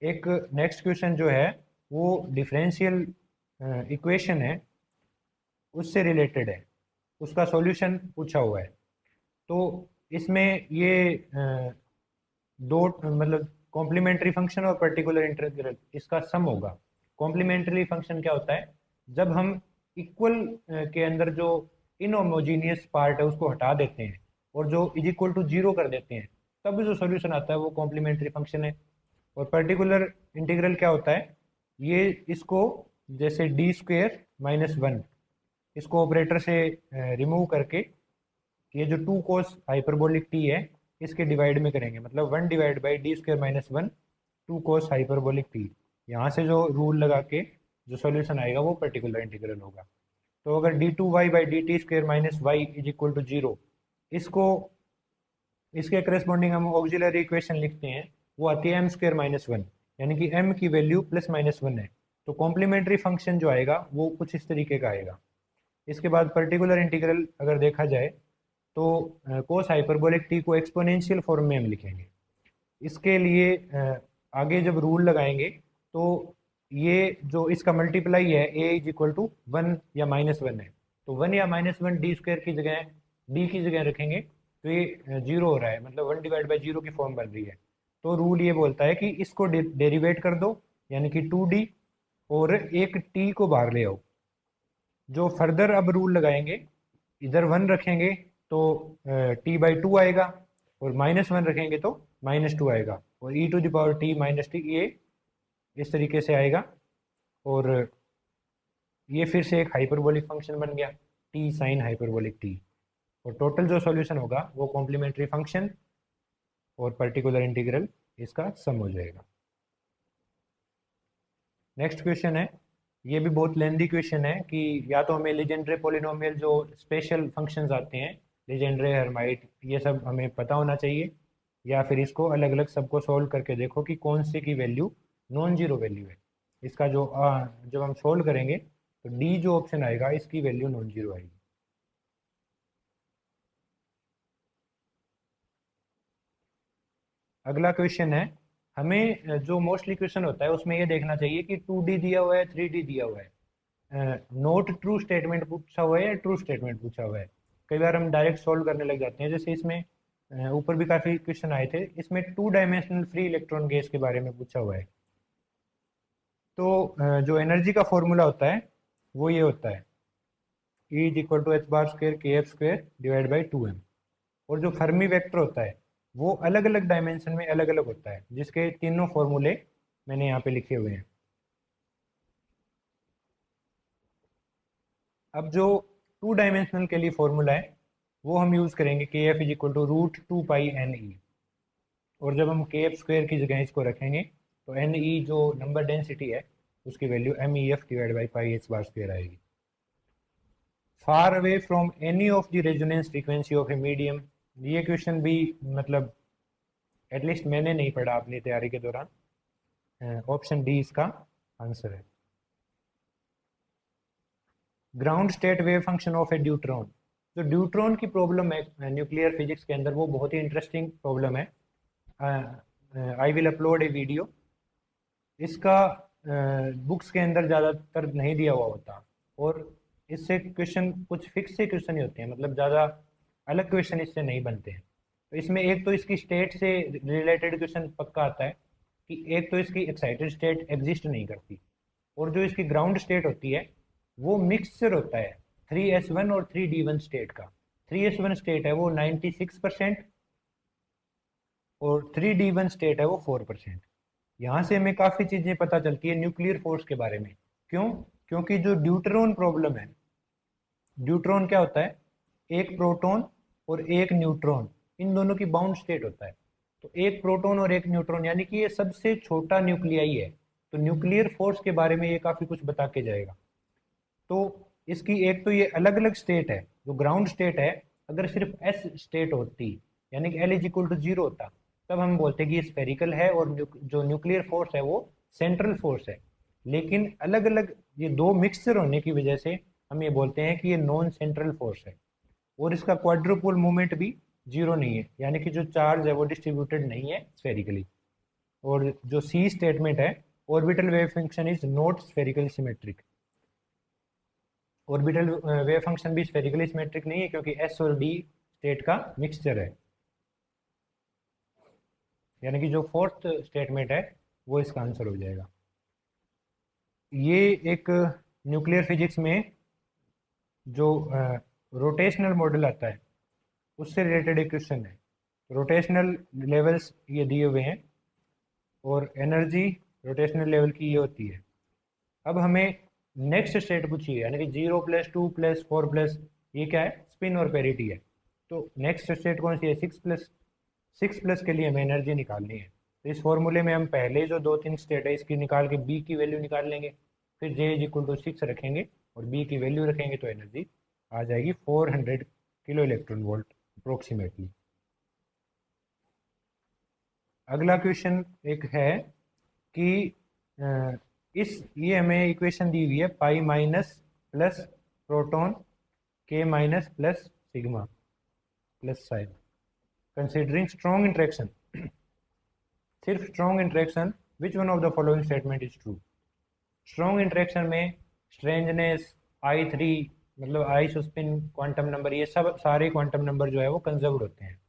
एक नेक्स्ट क्वेश्चन जो है वो डिफरेंशियल इक्वेशन है, उससे रिलेटेड है, उसका सॉल्यूशन पूछा हुआ है। तो इसमें ये दो मतलब कॉम्प्लीमेंट्री फंक्शन और पर्टिकुलर इंटीग्रल इसका सम होगा। कॉम्प्लीमेंट्री फंक्शन क्या होता है, जब हम इक्वल के अंदर जो इनहोमोजीनियस पार्ट है उसको हटा देते हैं और जो इज इक्वल टू जीरो कर देते हैं, तब जो सॉल्यूशन आता है वो कॉम्प्लीमेंट्री फंक्शन है। और पर्टिकुलर इंटीग्रल क्या होता है, ये इसको जैसे डी स्क्वेयर माइनस वन, इसको ऑपरेटर से रिमूव करके ये जो टू कोस हाइपरबोलिक टी है इसके डिवाइड में करेंगे, मतलब one divide by D square minus one two cos hyperbolic T. यहाँ से जो रूल लगा के जो सॉल्यूशन आएगा वो पर्टिकुलर इंटीग्रल होगा। तो अगर D two Y by D T square minus Y is equal to zero, इसको इसके करस्पॉन्डिंग हम ऑक्सिलरी इक्वेशन लिखते हैं, वो आती है एम स्क्वेयर माइनस वन, यानी कि एम की वैल्यू प्लस माइनस वन है। तो कॉम्प्लीमेंट्री फंक्शन जो आएगा वो कुछ इस तरीके का आएगा। इसके बाद पर्टिकुलर इंटीग्रल अगर देखा जाए तो कोस हाइपरबोलिक टी को एक्सपोनेंशियल फॉर्म में हम लिखेंगे। इसके लिए आगे जब रूल लगाएंगे तो ये जो इसका मल्टीप्लाई है ए इज इक्वल टू वन या माइनस वन है, तो वन या माइनस वन डी स्क्वायर की जगह डी की जगह रखेंगे तो ये जीरो हो रहा है, मतलब वन डिवाइड बाई जीरो की फॉर्म बन रही है। तो रूल ये बोलता है कि इसको डेरिवेट कर दो, यानी कि टू डी, और एक टी को बाहर ले आओ। जो फर्दर अब रूल लगाएंगे, इधर वन रखेंगे तो टी बाई टू आएगा, और माइनस वन रखेंगे तो माइनस टू आएगा, और e to the power t minus t ये इस तरीके से आएगा, और ये फिर से एक हाइपरबोलिक फंक्शन बन गया टी साइन हाइपरबोलिक टी। और टोटल जो सॉल्यूशन होगा वो कॉम्प्लीमेंट्री फंक्शन और पर्टिकुलर इंटीग्रल इसका सम हो जाएगा। नेक्स्ट क्वेश्चन है, ये भी बहुत लेंदी क्वेश्चन है कि या तो हमें लीजेंड्रे पोलिनोमियल जो स्पेशल फंक्शंस आते हैं लेजेंड्रे, हर्माइट, ये सब हमें पता होना चाहिए, या फिर इसको अलग अलग सबको सोल्व करके देखो कि कौन से की वैल्यू नॉन जीरो वैल्यू है। इसका जो जब हम सोल्व करेंगे तो डी जो ऑप्शन आएगा इसकी वैल्यू नॉन जीरो आएगी। अगला क्वेश्चन है, हमें जो मोस्टली क्वेश्चन होता है उसमें ये देखना चाहिए कि 2D दिया हुआ है, 3D दिया हुआ है, नोट ट्रू स्टेटमेंट पूछा हुआ है या ट्रू स्टेटमेंट पूछा हुआ है। कई बार हम डायरेक्ट सोल्व करने लग जाते हैं, जैसे इसमें ऊपर भी काफ़ी क्वेश्चन आए थे, इसमें 2 डायमेंशनल फ्री इलेक्ट्रॉन गैस के बारे में पूछा हुआ है। तो जो एनर्जी का फॉर्मूला होता है वो ये होता है, E is equal to h bar square k f square divide by 2m। और जो फर्मी वेक्टर होता है वो अलग अलग डायमेंशन में अलग अलग होता है, जिसके तीनों फॉर्मूले मैंने यहाँ पे लिखे हुए हैं। अब जो 2 डायमेंशनल के लिए फॉर्मूला है वो हम यूज़ करेंगे के F is equal to root two pi N E. और जब हम के एफ स्क्वेयर की जगह इसको रखेंगे तो एन ई जो नंबर डेंसिटी है उसकी value m e f divide by pi h bar square आएगी। Far away from any of the resonance frequency of a medium, ये क्वेश्चन भी मतलब एटलीस्ट मैंने नहीं पढ़ा अपनी तैयारी के दौरान। ऑप्शन डी इसका आंसर है। Ground state wave function of A deuteron, जो ड्यूट्रॉन की प्रॉब्लम है न्यूक्लियर फिजिक्स के अंदर वो बहुत ही इंटरेस्टिंग प्रॉब्लम है। I will upload A video. इसका बुक्स के अंदर ज़्यादातर नहीं दिया हुआ होता, और इससे क्वेश्चन कुछ फिक्स से क्वेश्चन ही होते हैं, मतलब ज़्यादा अलग क्वेश्चन इससे नहीं बनते हैं। तो इसमें एक तो इसकी स्टेट से रिलेटेड क्वेश्चन पक्का आता है कि एक तो इसकी एक्साइटेड स्टेट एग्जिस्ट नहीं करती, और जो इसकी ग्राउंड स्टेट होती है वो मिक्सचर होता है 3s1 और 3d1 स्टेट का। 3s1 स्टेट है वो 96% और 3d1 स्टेट है वो 4%। यहाँ से हमें काफ़ी चीज़ें पता चलती है न्यूक्लियर फोर्स के बारे में। क्यों? क्योंकि जो ड्यूट्रॉन प्रॉब्लम है, ड्यूट्रॉन क्या होता है, एक प्रोटॉन और एक न्यूट्रॉन, इन दोनों की बाउंड स्टेट होता है। तो एक प्रोटॉन और एक न्यूट्रॉन यानी कि ये सबसे छोटा न्यूक्लियाई है, तो न्यूक्लियर फोर्स के बारे में ये काफ़ी कुछ बता के जाएगा। तो इसकी एक तो ये अलग अलग स्टेट है, जो ग्राउंड स्टेट है अगर सिर्फ एस स्टेट होती यानी कि L is equal to zero होता तब हम बोलते कि ये स्फेरिकल है और जो न्यूक्लियर फोर्स है वो सेंट्रल फोर्स है। लेकिन अलग अलग ये दो मिक्सचर होने की वजह से हम ये बोलते हैं कि ये नॉन सेंट्रल फोर्स है। और इसका क्वाड्रुपोल मूवमेंट भी जीरो नहीं है, यानी कि जो चार्ज है वो डिस्ट्रीब्यूटेड नहीं है स्फेरिकली। और जो सी स्टेटमेंट है, orbital wave function is not spherical symmetric. Orbital wave function भी स्फेरिकली सिमेट्रिक नहीं है क्योंकि एस और डी स्टेट का मिक्सचर है। यानी कि जो फोर्थ स्टेटमेंट है वो इसका आंसर हो जाएगा। ये एक न्यूक्लियर फिजिक्स में जो रोटेशनल मॉडल आता है उससे रिलेटेड एक क्वेश्चन है। रोटेशनल लेवल्स ये दिए हुए हैं और एनर्जी रोटेशनल लेवल की ये होती है। अब हमें नेक्स्ट स्टेट पूछी है, यानी कि 0+2+4+, ये क्या है, स्पिन और पेरिटी है। तो नेक्स्ट स्टेट कौन सी है, 6+6+ के लिए हमें एनर्जी निकालनी है। तो इस फॉर्मूले में हम पहले जो दो तीन स्टेट है इसकी निकाल के बी की वैल्यू निकाल लेंगे, फिर जे इज इक्वल टू 6 रखेंगे और बी की वैल्यू रखेंगे, तो एनर्जी आ जाएगी 400 किलो इलेक्ट्रॉन वोल्ट अप्रोक्सीमेटली। अगला क्वेश्चन एक है कि ये हमें इक्वेशन दी हुई है pi minus plus proton K minus plus sigma plus sign considering strong interaction. सिर्फ strong interaction, which one of the following statement is true. Strong interaction में स्ट्रेंजनेस I3, मतलब आइसोस्पिन क्वांटम नंबर, ये सब सारे क्वांटम नंबर जो है वो कंजर्व्ड होते हैं।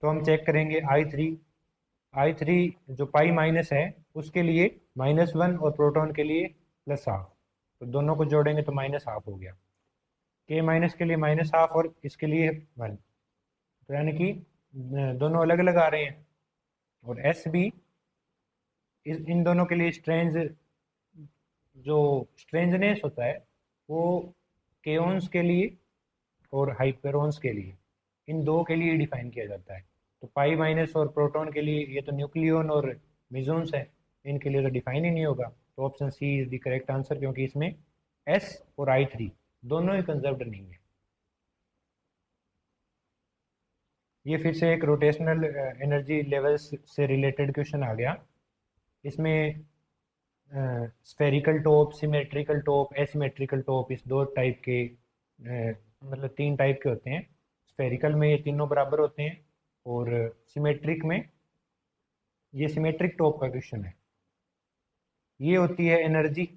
तो हम चेक करेंगे आई थ्री जो पाई माइनस है उसके लिए -1 और प्रोटॉन के लिए +12, तो दोनों को जोड़ेंगे तो -12 हो गया। के माइनस के लिए -12 और इसके लिए 1, तो यानी कि दोनों अलग अलग आ रहे हैं। और एस भी इन दोनों के लिए जो स्ट्रेंजनेस होता है वो केओन्स के लिए और हाइपरॉन्स के लिए, इन दो के लिए डिफाइन किया जाता है। तो पाई माइनस और प्रोटॉन के लिए ये तो न्यूक्लियन और मिजोन्स है, इनके लिए तो डिफाइन ही नहीं होगा। तो option C is the correct answer, क्योंकि इसमें एस और I3 दोनों ही कंजर्व्ड नहीं है। ये फिर से एक रोटेशनल एनर्जी लेवल्स से रिलेटेड क्वेश्चन आ गया। इसमें spherical top, symmetrical top, asymmetrical top, इस दो टाइप के मतलब 3 टाइप के होते हैं। स्फेरिकल में ये तीनों बराबर होते हैं और सिमेट्रिक में ये सिमेट्रिक टॉप का क्वेश्चन है। ये होती है एनर्जी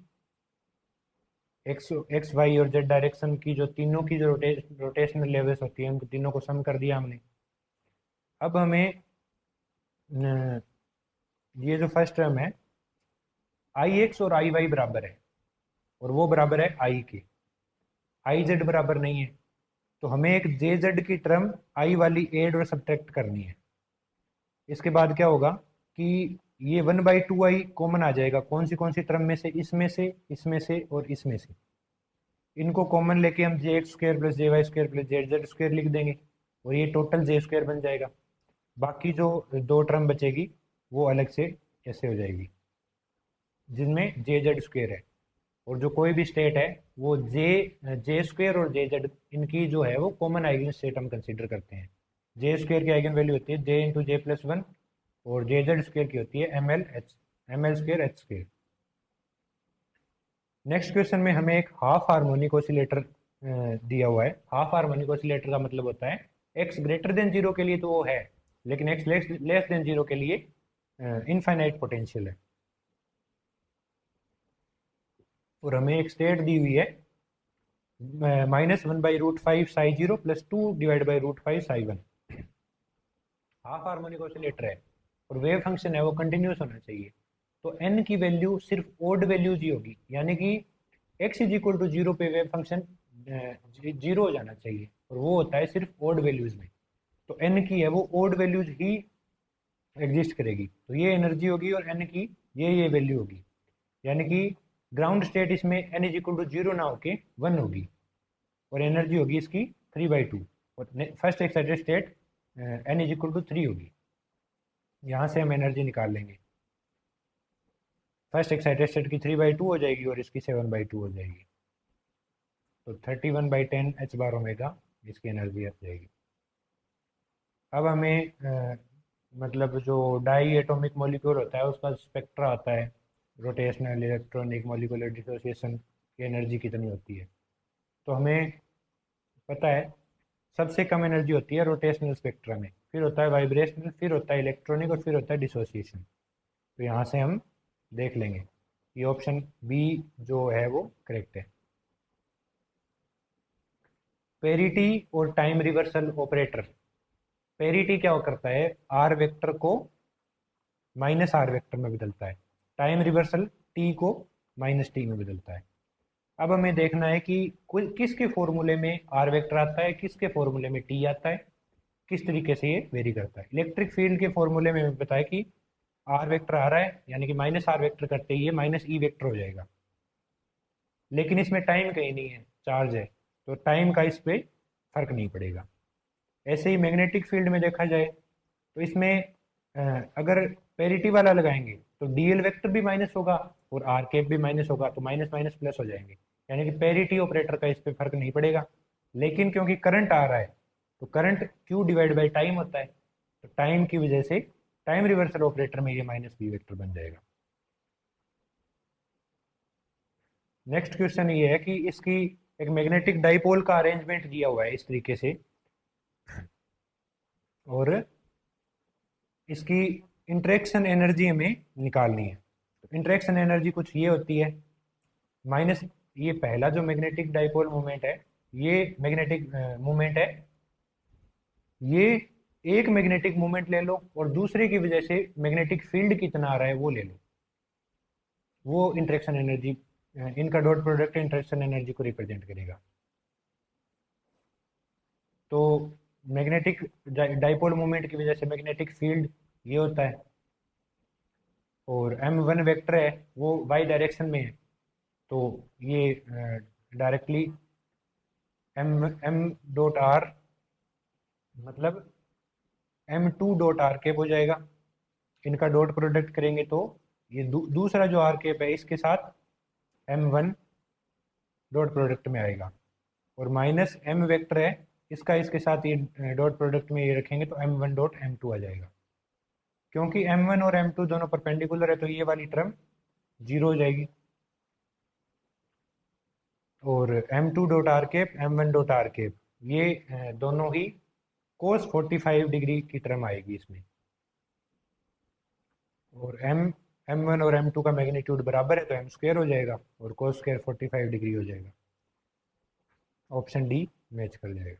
एक्स वाई और जेड डायरेक्शन की, जो तीनों की जो रोटेशनल लेवल्स होती है, उनको तीनों को सम कर दिया हमने। अब हमें ये जो फर्स्ट टर्म है आई एक्स और आई वाई बराबर है और वो बराबर है आई के, आई जेड बराबर नहीं है। तो हमें एक जे जेड की टर्म आई वाली एड और सब्ट्रैक्ट करनी है। इसके बाद क्या होगा कि ये 1/2 आई कॉमन आ जाएगा कौन सी टर्म में से, इसमें से, इसमें से और इसमें से। इनको कॉमन लेके हम j x square plus j y square plus z z square लिख देंगे और ये टोटल जे स्क्र बन जाएगा। बाकी जो 2 टर्म बचेगी वो अलग से ऐसे हो जाएगी जिनमें जे जेड स्क्र है। और जो कोई भी स्टेट है वो जे स्क्र और जे जेड, इनकी जो है वो कॉमन आइगन स्टेट हम कंसीडर करते हैं। जे स्क्र की आइगन वैल्यू होती है जे इंटू जे प्लस 1 और जे जेड स्क्र की होती है M L square H square. Next question में हमें एक हाफ हार्मोनिक ऑसिलेटर दिया हुआ है। हाफ हार्मोनिक ऑसिलेटर का मतलब होता है एक्स ग्रेटर देन 0 के लिए तो वो है, लेकिन एक्स लेस देन 0 के लिए इनफाइनाइट पोटेंशियल है। और हमें एक स्टेट दी हुई है -1/√5 Sai 0 plus 2 divide by √5 Sai 1। Half harmonic oscillator है और वेव फंक्शन है वो कंटिन्यूस होना चाहिए। तो एन की वैल्यू सिर्फ ओड वैल्यूज ही होगी, यानी कि एक्स इज इक्वल टू 0 पे वेव फंक्शन 0 हो जाना चाहिए और वो होता है सिर्फ ओड वैल्यूज में। तो एन की है वो ओड वैल्यूज ही एग्जिस्ट करेगी, तो ये एनर्जी होगी और एन की ये वैल्यू होगी। यानी कि ग्राउंड स्टेट इसमें एन इज इक्वल टू 0 ना होके 1 होगी और एनर्जी होगी इसकी 3/2 और first excited state n is equal to 3 होगी। यहाँ से हम एनर्जी निकाल लेंगे। फर्स्ट एक्साइटेड स्टेट की 3/2 हो जाएगी और इसकी 7/2 हो जाएगी। तो 31/10 एच बार ओमेगा इसकी एनर्जी आ जाएगी। अब हमें मतलब जो डाई एटॉमिक मॉलिक्यूल होता है उसका स्पेक्ट्रा आता है, रोटेशनल, इलेक्ट्रॉनिक, मॉलिक्यूलर डिसोसिएशन की एनर्जी कितनी होती है। तो हमें पता है सबसे कम एनर्जी होती है रोटेशनल स्पेक्ट्रा में, फिर होता है वाइब्रेशनल, फिर होता है इलेक्ट्रॉनिक और फिर होता है डिसोसिएशन। तो यहाँ से हम देख लेंगे ये ऑप्शन बी जो है वो करेक्ट है। पेरिटी और टाइम रिवर्सल ऑपरेटर। पेरिटी क्या करता है, आर वेक्टर को माइनस आर वेक्टर में बदलता है, टाइम रिवर्सल टी को माइनस टी में बदलता है। अब हमें देखना है कि किसके फॉर्मूले में आर वेक्टर आता है, किसके फॉर्मूले में टी आता है, किस तरीके से ये वेरी करता है। इलेक्ट्रिक फील्ड के फॉर्मूले में हमें पता है कि आर वेक्टर आ रहा है, यानी कि माइनस आर वेक्टर करते ही ये माइनस ई वेक्टर हो जाएगा। लेकिन इसमें टाइम कहीं नहीं है, चार्ज है, तो टाइम का इस पर फर्क नहीं पड़ेगा। ऐसे ही मैग्नेटिक फील्ड में देखा जाए तो इसमें अगर पेरिटी वाला लगाएंगे तो डीएल वेक्टर भी माइनस होगा और आर कैप भी माइनस होगा, तो माइनस माइनस प्लस हो जाएंगे, यानी कि पेरिटी ऑपरेटर का इस पर फर्क नहीं पड़ेगा। लेकिन क्योंकि करंट आ रहा है तो current Q divide by time होता है, तो टाइम की वजह से टाइम रिवर्सल ऑपरेटर में ये माइनस बी वेक्टर बन जाएगा। नेक्स्ट क्वेश्चन ये है कि इसकी एक मैग्नेटिक डाइपोल का अरेंजमेंट दिया हुआ है इस तरीके से और इसकी इंटरेक्शन एनर्जी हमें निकालनी है। तो इंटरेक्शन एनर्जी कुछ ये होती है माइनस, ये पहला जो मैग्नेटिक डाइपोल मोमेंट है, ये मैग्नेटिक मोमेंट है, ये एक मैग्नेटिक मोमेंट ले लो और दूसरे की वजह से मैग्नेटिक फील्ड कितना आ रहा है वो ले लो, वो इंटरेक्शन एनर्जी, इनका डॉट प्रोडक्ट इंटरेक्शन एनर्जी को रिप्रेजेंट करेगा। तो मैग्नेटिक डाइपोल मोमेंट की वजह से मैग्नेटिक फील्ड ये होता है और m1 वेक्टर है वो y डायरेक्शन में है, तो ये डायरेक्टली m डॉट आर मतलब m2 डॉट आर केप हो जाएगा। इनका डॉट प्रोडक्ट करेंगे तो ये दूसरा जो आर केप है इसके साथ m1 डॉट प्रोडक्ट में आएगा और माइनस m वेक्टर है इसका इसके साथ ये डॉट प्रोडक्ट में ये रखेंगे तो m1 डॉट m2 आ जाएगा। क्योंकि m1 और m2 दोनों परपेंडिकुलर है तो ये वाली टर्म 0 हो जाएगी, और m2 dot are cap m1 dot are cap ये दोनों ही cos 45 डिग्री की टर्म आएगी इसमें, और m1 और m2 का मैग्नीट्यूड बराबर है तो m स्क्वायर हो जाएगा और cos स्क्वायर 45 डिग्री हो जाएगा। ऑप्शन डी मैच कर जाएगा।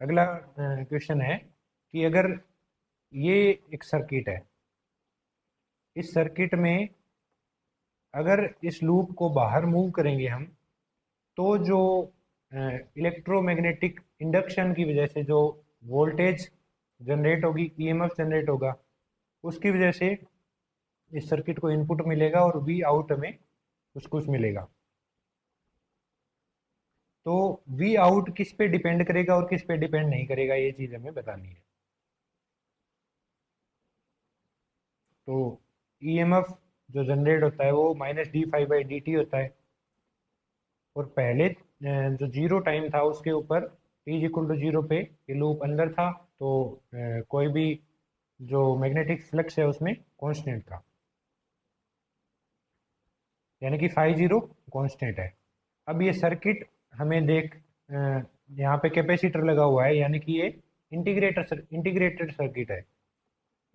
अगला क्वेश्चन है कि अगर ये एक सर्किट है, इस सर्किट में अगर इस लूप को बाहर मूव करेंगे हम तो जो इलेक्ट्रोमैग्नेटिक इंडक्शन की वजह से जो वोल्टेज जनरेट होगी, ईएमएफ जनरेट होगा, उसकी वजह से इस सर्किट को इनपुट मिलेगा और वी आउट में कुछ मिलेगा। तो वी आउट किस पे डिपेंड करेगा और किस पे डिपेंड नहीं करेगा, ये चीज़ हमें बतानी है। तो ईएमएफ जो जनरेट होता है वो minus D five by D T होता है, और पहले जो जीरो टाइम था उसके ऊपर टी इक्वल टू जीरो पे ये लूप अंदर था, तो कोई भी जो मैग्नेटिक फ्लक्स है उसमें कांस्टेंट था, यानी कि फाई जीरो कांस्टेंट है। अब ये सर्किट हमें देख यहाँ पे कैपेसिटर लगा हुआ है, यानी कि ये इंटीग्रेटेड सर्किट है।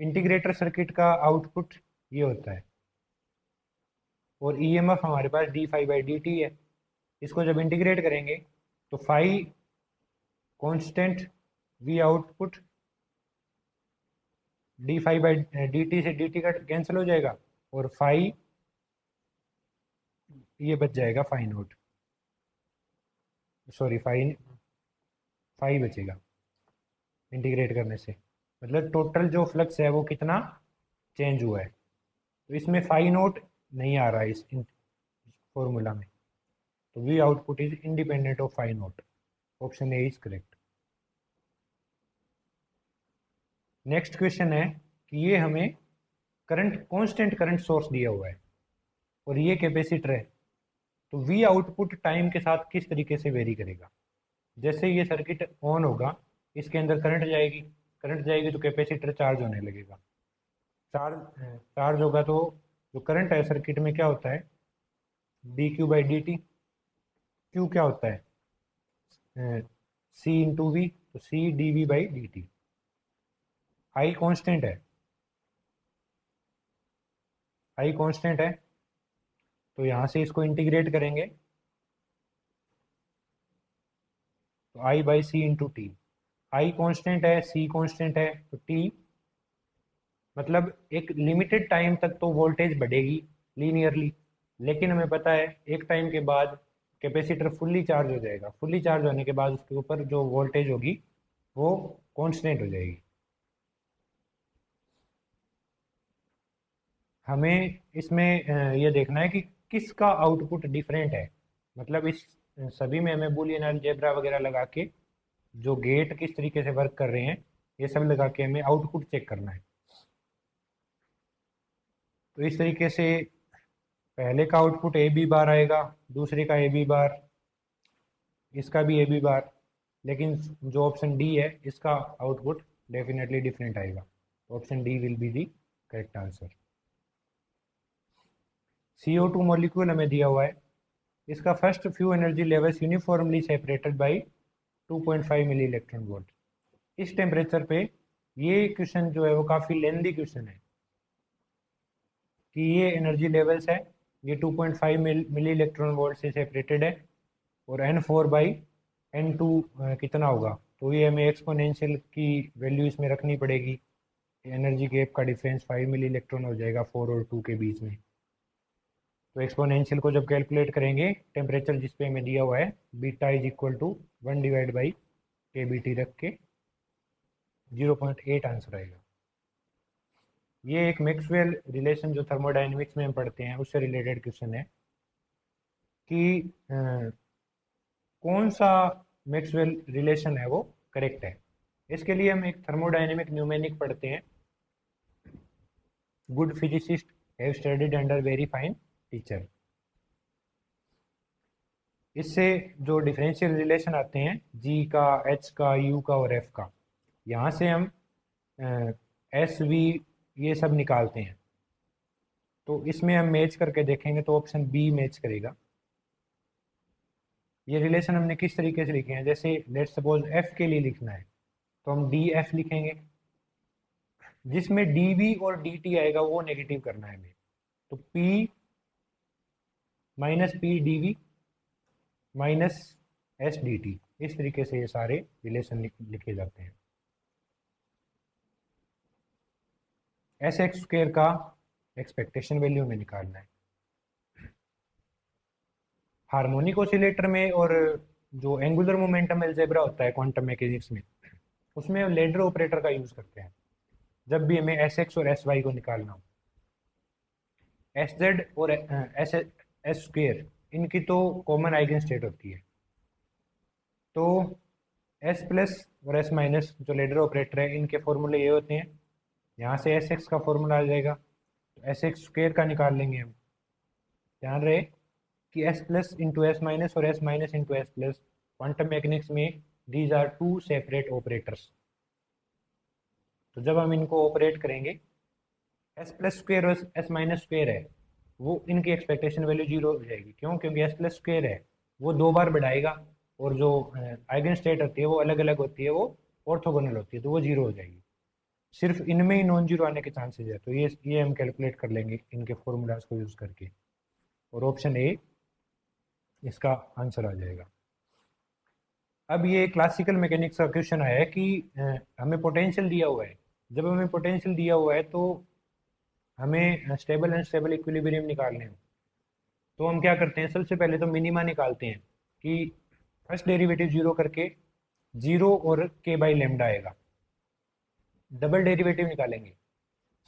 इंटीग्रेटर सर्किट का आउटपुट ये होता है, और ईएमएफ हमारे पास d phi by D t है। इसको जब इंटीग्रेट करेंगे तो phi constant, v output d phi by D t से डी टी का कैंसिल हो जाएगा, और फाई ये बच जाएगा, फाई नोट, सॉरी फाई बचेगा इंटीग्रेट करने से। मतलब टोटल जो फ्लक्स है वो कितना चेंज हुआ है, तो इसमें फाई नोट नहीं आ रहा है इस फॉर्मूला में, तो V output is independent of phi naught. Option A is correct. Next question है कि ये हमें करंट कांस्टेंट करंट सोर्स दिया हुआ है और ये कैपेसिटर है, तो वी आउटपुट टाइम के साथ किस तरीके से वेरी करेगा। जैसे ये सर्किट ऑन होगा, इसके अंदर करंट जाएगी तो कैपेसिटर चार्ज होने लगेगा। चार्ज होगा तो जो करंट है सर्किट में क्या होता है, D Q by D T. Q क्या होता है, सी इंटू वी, तो C D V by D T. I constant है, आई कॉन्स्टेंट है, तो यहाँ से इसको इंटीग्रेट करेंगे तो i by c into t. I constant है, सी कॉन्स्टेंट है, तो टी मतलब एक लिमिटेड टाइम तक तो वोल्टेज बढ़ेगी लीनियरली, लेकिन हमें पता है एक टाइम के बाद कैपेसिटर फुल्ली चार्ज हो जाएगा। फुल्ली चार्ज होने के बाद उसके ऊपर जो वोल्टेज होगी वो कांस्टेंट हो जाएगी। हमें इसमें ये देखना है कि किसका आउटपुट डिफरेंट है, मतलब इस सभी में हमें बूलियन अलजेब्रा वगैरह लगा के जो गेट किस तरीके से वर्क कर रहे हैं ये सब लगा के हमें आउटपुट चेक करना है। तो इस तरीके से पहले का आउटपुट ए बी बार आएगा, दूसरे का ए बी बार, इसका भी ए बी बार, लेकिन जो ऑप्शन डी है इसका आउटपुट डेफिनेटली डिफरेंट आएगा। Option D will be the correct answer. CO2 molecule हमें दिया हुआ है, इसका first few energy levels uniformly separated by 2.5 milli electron volt. इस टेम्परेचर पे ये क्वेश्चन जो है वो काफ़ी लेंदी क्वेश्चन है कि ये एनर्जी लेवल्स है, ये 2.5 मिली इलेक्ट्रॉन वोल्ट से सेपरेटेड है, और N4 बाई N2 कितना होगा, तो ये हमें एक्सपोनेंशियल की वैल्यू इसमें रखनी पड़ेगी। एनर्जी गैप का डिफरेंस 5 मिली इलेक्ट्रॉन हो जाएगा 4 और 2 के बीच में। तो एक्सपोनेंशियल को जब कैलकुलेट करेंगे टेम्परेचर जिस पे हमें दिया हुआ है beta is equal to 1 divide by K B T रख के 0.8 आंसर आएगा। ये एक मैक्सवेल रिलेशन जो थर्मोडाइनमिक्स में हम पढ़ते हैं उससे रिलेटेड क्वेश्चन है कि कौन सा मैक्सवेल रिलेशन है वो करेक्ट है। इसके लिए हम एक थर्मोडाइनमिक न्यूमेनिक पढ़ते हैं। Good physicist have studied under very fine teacher. इससे जो डिफरेंशियल रिलेशन आते हैं जी का, एच का, यू का और एफ का, यहाँ से हम एस वी ये सब निकालते हैं। तो इसमें हम मैच करके देखेंगे तो ऑप्शन बी मैच करेगा। ये रिलेशन हमने किस तरीके से लिखे हैं, जैसे लेट सपोज एफ के लिए लिखना है तो हम डी एफ लिखेंगे, जिसमें डी वी और डी टी आएगा वो नेगेटिव करना है हमें। तो P minus P D V minus S D T, इस तरीके से ये सारे रिलेशन लिखे जाते हैं। एस एक्स स्क्वेयर का एक्सपेक्टेशन वैल्यू में निकालना है। हार्मोनिक ऑसिलेटर में और जो एंगुलर मोमेंटम अलजेब्रा होता है क्वांटम मैकेनिक्स में, उसमें हम लेडर ऑपरेटर का यूज करते हैं जब भी हमें एस एक्स और एस वाई को निकालना हो। एस जेड और एस एस स्क्वेयर, इनकी तो कॉमन आइगन स्टेट होती है। तो एस प्लस और एस माइनस जो लेडर ऑपरेटर है, इनके फॉर्मूले ये होते हैं। यहाँ से एस एक्स का फॉर्मूला आ जाएगा, तो एस एक्स स्क्वेयर का निकाल लेंगे हम। ध्यान रहे कि S plus into S minus और S minus into S plus, quantum mechanics में these are two separate operators. तो जब हम इनको ऑपरेट करेंगे, एस प्लस स्क्वेयर और एस माइनस स्क्वेयर है, वो इनकी एक्सपेक्टेशन वैल्यू जीरो हो जाएगी। क्यों? क्योंकि एस प्लस स्क्वेयर है वो दो बार बढ़ाएगा, और जो आइगन स्टेट होती है वो अलग अलग होती है, वो ऑर्थोगोनल होती है, तो वो जीरो हो जाएगी। सिर्फ इनमें ही नॉन जीरो आने के चांसेस है। तो ये हम कैलकुलेट कर लेंगे इनके फॉर्मूलाज को यूज करके, और ऑप्शन ए इसका आंसर आ जाएगा। अब ये क्लासिकल मैकेनिक्स का क्वेश्चन आया है कि हमें पोटेंशियल दिया हुआ है। जब हमें पोटेंशियल दिया हुआ है तो हमें स्टेबल अनस्टेबल इक्विलिब्रियम निकालने हैं। तो हम क्या करते हैं, सबसे पहले तो मिनिमा निकालते हैं कि फर्स्ट डेरिवेटिव जीरो करके जीरो और के बाई लेमडा आएगा। डबल डेरिवेटिव निकालेंगे।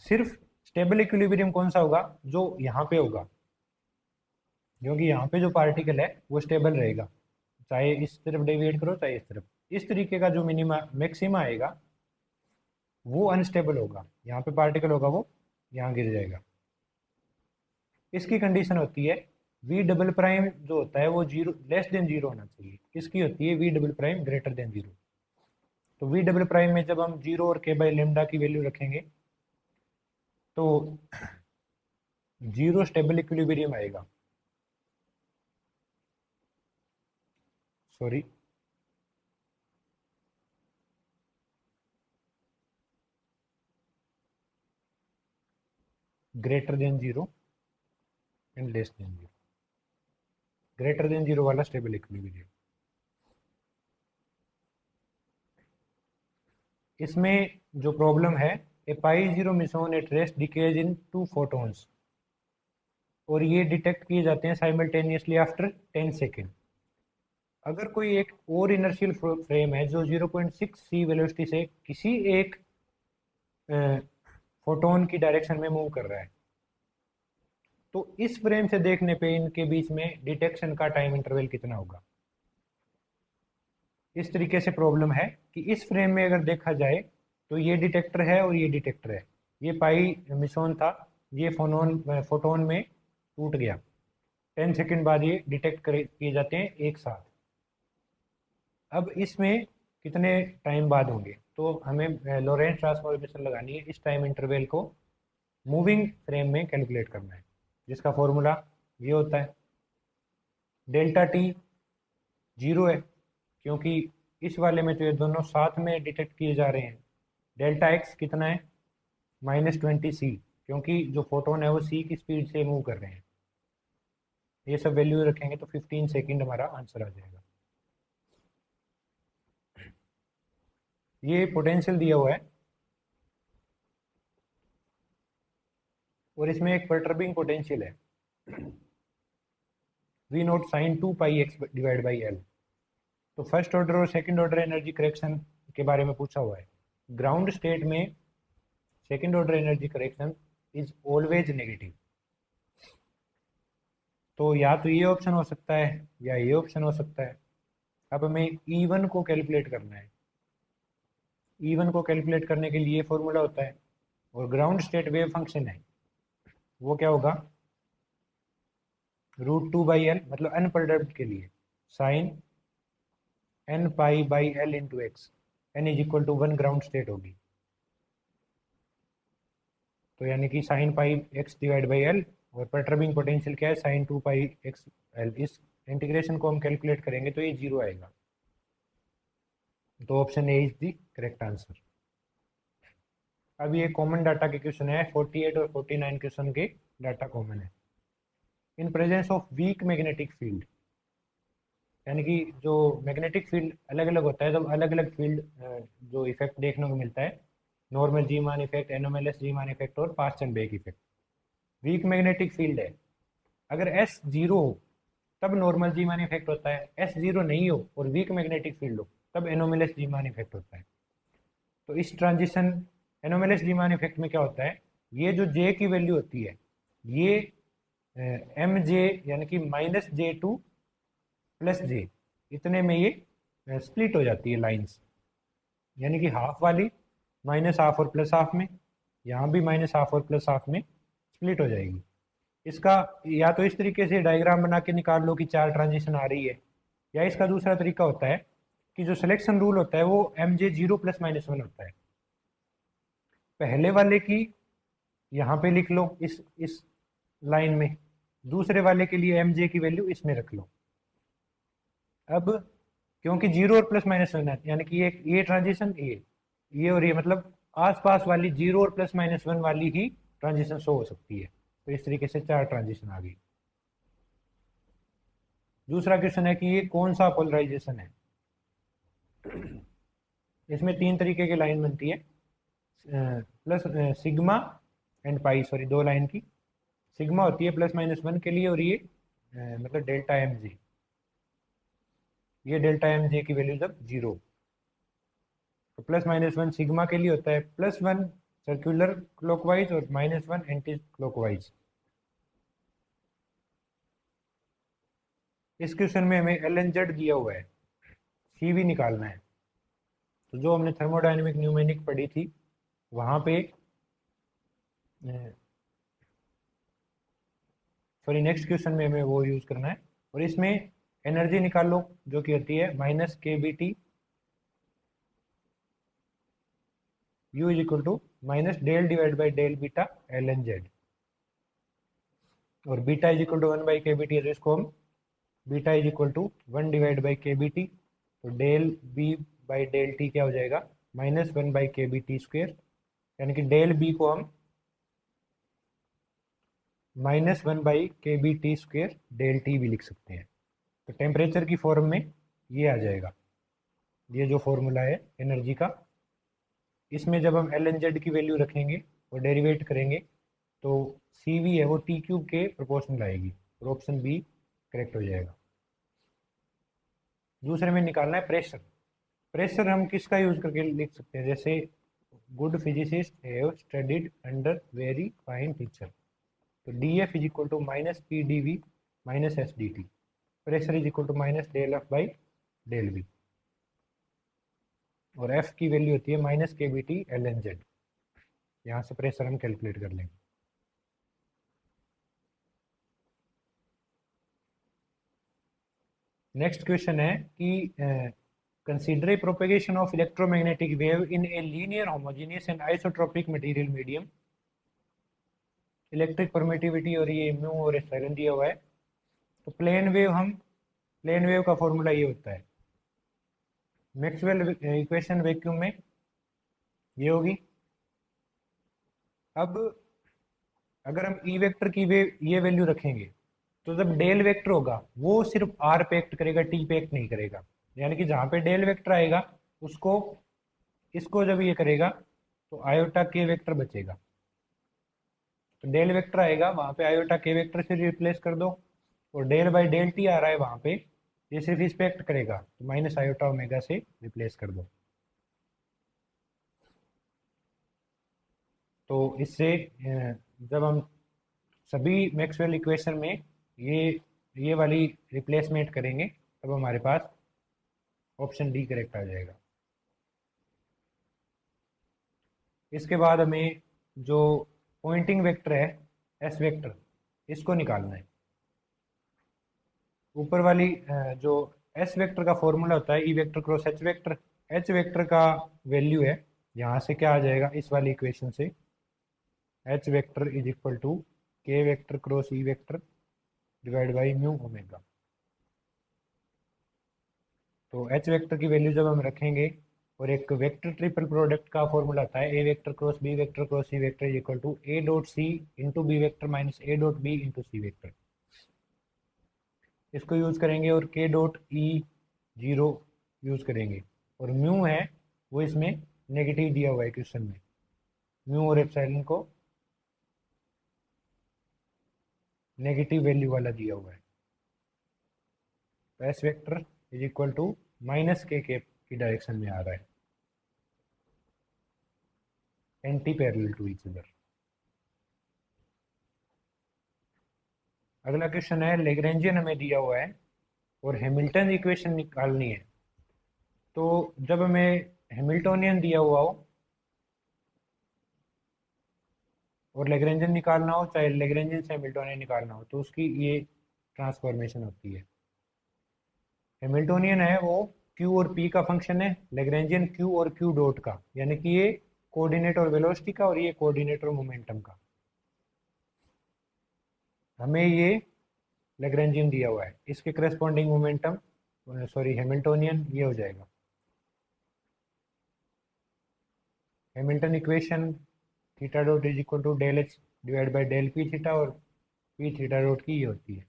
सिर्फ स्टेबल इक्विलिब्रियम कौन सा होगा, जो यहाँ पे होगा, क्योंकि यहाँ पे जो पार्टिकल है वो स्टेबल रहेगा, चाहे इस तरफ डेविएट करो चाहे इस तरफ। इस तरीके का जो मिनिमा मैक्सिमा आएगा वो अनस्टेबल होगा। यहाँ पे पार्टिकल होगा वो यहाँ गिर जाएगा। इसकी कंडीशन होती है वी डबल प्राइम जो होता है वो जीरो लेस देन जीरो होना चाहिए। इसकी होती है V double prime greater than zero. तो वी डबल प्राइम में जब हम जीरो और के बाई लेमडा की वैल्यू रखेंगे तो जीरो स्टेबल इक्विलिब्रियम आएगा। Sorry, greater than zero and less than zero. Greater than zero वाला स्टेबल इक्विलिब्रियम। इसमें जो प्रॉब्लम है, a pi zero meson at rest decays in two photons, और ये डिटेक्ट किए जाते हैं साइमल्टेनियसली आफ्टर 10 सेकेंड। अगर कोई एक और इनर्शियल फ्रेम है जो 0.6 सी वेलोसिटी से किसी एक फोटोन की डायरेक्शन में मूव कर रहा है, तो इस फ्रेम से देखने पे इनके बीच में डिटेक्शन का टाइम इंटरवल कितना होगा। इस तरीके से प्रॉब्लम है कि इस फ्रेम में अगर देखा जाए तो ये डिटेक्टर है और ये डिटेक्टर है। ये पाई मिसोन था, ये फोटोन में टूट गया। 10 सेकेंड बाद ये डिटेक्ट किए जाते हैं एक साथ। अब इसमें कितने टाइम बाद होंगे, तो हमें लॉरेंट ट्रांसफॉर्मेशन लगानी है। इस टाइम इंटरवल को मूविंग फ्रेम में कैलकुलेट करना है, जिसका फॉर्मूला ये होता है डेल्टा टी जीरो है, क्योंकि इस वाले में तो ये दोनों साथ में डिटेक्ट किए जा रहे हैं। डेल्टा एक्स कितना है, -20 सी, क्योंकि जो फोटोन है वो सी की स्पीड से मूव कर रहे हैं। ये सब वैल्यू रखेंगे तो 15 सेकेंड हमारा आंसर आ जाएगा। ये पोटेंशियल दिया हुआ है, और इसमें एक परटर्बिंग पोटेंशियल है V naught sine 2 pi X divide by L. तो फर्स्ट ऑर्डर और सेकंड ऑर्डर एनर्जी करेक्शन के बारे में पूछा हुआ है। ग्राउंड स्टेट में second order energy correction is always negative. तो या तो ये ऑप्शन हो सकता है या ये ऑप्शन हो सकता है। अब हमें E1 को कैलकुलेट करना है। E1 को कैलकुलेट करने के लिए फॉर्मूला होता है, और ग्राउंड स्टेट वेव फंक्शन है वो क्या होगा, √2/L, मतलब अनपर्टर्ब्ड के लिए sine N pi by L into X, N is equal to 1 ground state होगी। तो यानी कि sine pi X divide by L, और परटर्बिंग पोटेंशियल क्या है, साइन 2 पाई एक्स एल। इस इंटीग्रेशन को हम कैलकुलेट करेंगे तो ये 0 आएगा। तो option A is the correct answer. अब ये कॉमन डाटा के क्वेश्चन है, 48 और 49 क्वेश्चन के डाटा कॉमन है। In presence of week magnetic field, यानी कि जो मैग्नेटिक फील्ड अलग अलग होता है, तो अलग अलग फील्ड जो इफेक्ट देखने को मिलता है, नॉर्मल जी मान इफेक्ट, एनोमलस जी मान इफेक्ट और Paschen and Back effect. Weak magnetic field है, अगर एस जीरो हो तब नॉर्मल जी मान इफेक्ट होता है, एस जीरो नहीं हो और वीक मैग्नेटिक फील्ड हो तब एनोमलस जी मान इफेक्ट होता है। तो इस ट्रांजिशन एनोमलस जी मान इफेक्ट में क्या होता है, ये जो जे की वैल्यू होती है, ये एम जे यानी कि -J2 + J, इतने में ये स्प्लिट हो जाती है लाइंस, यानी कि हाफ वाली -हाफ और +हाफ में, यहाँ भी -हाफ और +हाफ में स्प्लिट हो जाएगी। इसका या तो इस तरीके से डायग्राम बना के निकाल लो कि 4 ट्रांजिशन आ रही है, या इसका दूसरा तरीका होता है कि जो सिलेक्शन रूल होता है वो MJ0 + -1 होता है। पहले वाले की यहाँ पे लिख लो इस लाइन में, दूसरे वाले के लिए MJ की वैल्यू इसमें रख लो। अब क्योंकि 0 और +-1 है, यानी कि ये ट्रांजिशन ये और ये, मतलब आसपास वाली 0 और +-1 वाली ही ट्रांजिशन शो हो सकती है। तो इस तरीके से 4 ट्रांजिशन आ गई। दूसरा क्वेश्चन है कि ये कौन सा पोलराइजेशन है। इसमें 3 तरीके की लाइन बनती है, plus sigma and pi, sorry 2 line की। सिग्मा होती है +-1 के लिए, और ये मतलब डेल्टा एम जी, ये डेल्टा एम जे की वैल्यू जब 0, तो +-1 सिग्मा के लिए होता है, +1 सर्कुलर क्लॉकवाइज और -1 एंटी क्लॉकवाइज। इस क्वेश्चन में हमें एल एन जेड दिया हुआ है, सी वी निकालना है। तो जो हमने थर्मोडायनेमिक न्यूमेरिक पढ़ी थी वहाँ पे, सॉरी नेक्स्ट क्वेश्चन में हमें वो यूज़ करना है, और इसमें एनर्जी निकाल लो जो कि होती है -kBT U is equal to -del divide by del beta L N Z, और beta is equal to 1/kBT है, तो इसको हम beta is equal to 1 divide by kBT, तो del B by del T क्या हो जाएगा, -1/kBT², यानी कि डेल बी को हम -1/kBT² डेल टी भी लिख सकते हैं। तो टेम्परेचर की फॉर्म में ये आ जाएगा, ये जो फॉर्मूला है एनर्जी का, इसमें जब हम एल एन जेड की वैल्यू रखेंगे और डेरिवेट करेंगे तो सी वी है वो टी क्यूब के प्रोपोर्शनल आएगी, और ऑप्शन बी करेक्ट हो जाएगा। दूसरे में निकालना है प्रेशर। प्रेशर हम किसका यूज करके लिख सकते हैं, जैसे good physicist have studied under very fine teacher, तो D F is equal to -PdV -SdT, pressure is equal to -del F/डेल V, और F की वैल्यू होती है -kBT LNZ। यहाँ से प्रेशर हम कैलकुलेट कर लेंगे। नेक्स्ट क्वेश्चन है कि consider a propagation of electromagnetic wave in a linear homogeneous and isotropic material medium, electric permittivity और ये म्यू और एप्सिलॉन दिया हुआ है। तो प्लेन वेव का फॉर्मूला ये होता है, मैक्सवेल इक्वेशन वैक्यूम में ये होगी। अब अगर हम ई वेक्टर की ये वैल्यू रखेंगे तो जब डेल वेक्टर होगा वो सिर्फ आर पे एक्ट करेगा, टी पे एक्ट नहीं करेगा, यानी कि जहाँ पे डेल वेक्टर आएगा उसको इसको जब ये करेगा तो आयोटा के वेक्टर बचेगा, तो डेल वेक्टर आएगा वहाँ पे आयोटा के वेक्टर से रिप्लेस कर दो, और डेल बाई डेल टी आ रहा है वहाँ पे, ये सिर्फ इस पे एक्ट करेगा तो माइनस आयोटा ओमेगा से रिप्लेस कर दो। तो इससे जब हम सभी मैक्सवेल इक्वेशन में ये वाली रिप्लेसमेंट करेंगे तब हमारे पास ऑप्शन डी करेक्ट आ जाएगा। इसके बाद हमें जो पॉइंटिंग वेक्टर है एस वेक्टर, इसको निकालना है। ऊपर वाली जो एस वेक्टर का फॉर्मूला होता है E vector cross H vector. H vector का वैल्यू है, यहाँ से क्या आ जाएगा इस वाली इक्वेशन से, H vector is equal to K vector cross E vector divide by mu omega. तो एच वेक्टर की वैल्यू जब हम रखेंगे, और एक वेक्टर ट्रिपल प्रोडक्ट का फॉर्मूला आता है A vector cross B vector cross C vector is equal to A dot C into B vector minus A dot B into C vector. इसको यूज करेंगे और के डॉट ई जीरो यूज करेंगे, और म्यू है वो इसमें नेगेटिव दिया हुआ है क्वेश्चन में, म्यू और एप्सिलॉन को नेगेटिव वैल्यू वाला दिया हुआ है। तो S vector is equal to minus K की डायरेक्शन में आ रहा है, anti parallel to each other. अगला क्वेश्चन है लैग्रेंजियन हमें दिया हुआ है और हैमिल्टन इक्वेशन निकालनी है। तो जब हमें हैमिल्टोनियन दिया हुआ हो और लैग्रेंजियन निकालना हो, चाहे लैग्रेंजियन से हैमिल्टोनियन निकालना हो, तो उसकी ये ट्रांसफॉर्मेशन होती है। हैमिल्टोनियन है वो Q और P का फंक्शन है, लैग्रेंजियन Q और Q डॉट का, यानी कि ये कोऑर्डिनेट और वेलोसिटी का और ये कोऑर्डिनेट और मोमेंटम का। हमें ये लैग्रेंजियन दिया हुआ है, इसके करस्पॉन्डिंग मोमेंटम सॉरी हैमिल्टोनियन ये हो जाएगा। Hamilton equation theta dot is equal to del H divide by del P theta, और पी थीटा डॉट की ये होती है।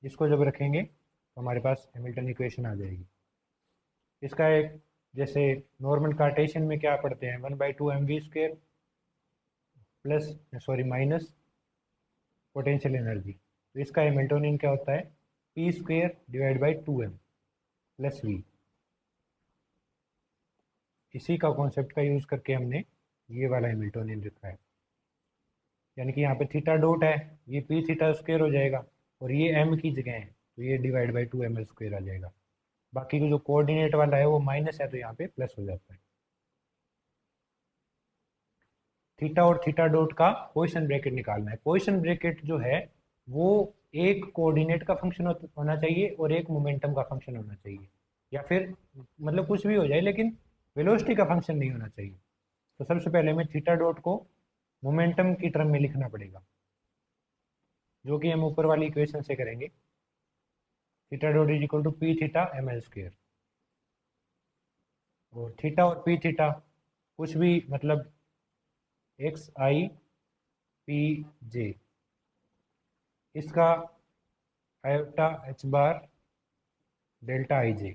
इसको जब रखेंगे तो हमारे पास हैमिल्टन इक्वेशन आ जाएगी। इसका एक जैसे नॉर्मल कार्टेशियन में क्या पढ़ते हैं, 1/2 mv² plus sorry minus potential energy. तो इसका हैमिल्टोनियन क्या होता है, p² divide by 2m plus v। इसी का कॉन्सेप्ट का यूज करके हमने ये वाला हैमिल्टोनियन लिखा है, यानी कि यहाँ पे थीटा डॉट है, ये p थीटा स्क्वायर हो जाएगा, और ये m की जगह है तो ये डिवाइड बाई 2ml² आ जाएगा। बाकी का जो कोऑर्डिनेट वाला है वो माइनस है तो यहाँ पे प्लस हो जाता है। थीटा और थीटा डॉट का पोजिशन ब्रैकेट निकालना है। पोजिशन ब्रैकेट जो है वो एक कोऑर्डिनेट का फंक्शन होना चाहिए और एक मोमेंटम का फंक्शन होना चाहिए, या फिर मतलब कुछ भी हो जाए लेकिन वेलोसिटी का फंक्शन नहीं होना चाहिए। तो सबसे पहले हमें थीटा डॉट को मोमेंटम की टर्म में लिखना पड़ेगा, जो कि हम ऊपर वाली इक्वेशन से करेंगे। Theta dot is equal to P theta ml², और थीटा और पी थीटा कुछ भी मतलब xi/p/j, इसका आयोटा h बार डेल्टा ij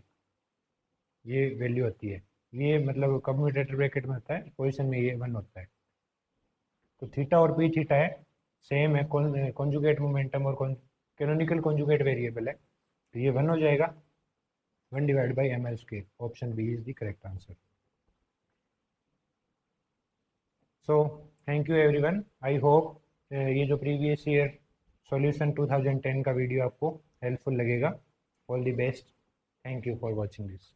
ये वैल्यू होती है। ये मतलब कम्यूटेटर ब्रैकेट में होता है, पोजीशन में ये 1 होता है। तो थीटा और पी थीटा है सेम है, कॉन्जुगेट मोमेंटम और कैनोनिकल कॉन्जुगेट वेरिएबल है, तो ये 1 हो जाएगा, 1 divide by ml²। Option B is the correct answer. So thank you everyone, I hope ये जो प्रीवियस ईयर सॉल्यूशन 2010 का वीडियो आपको हेल्पफुल लगेगा। All the best, thank you for watching this.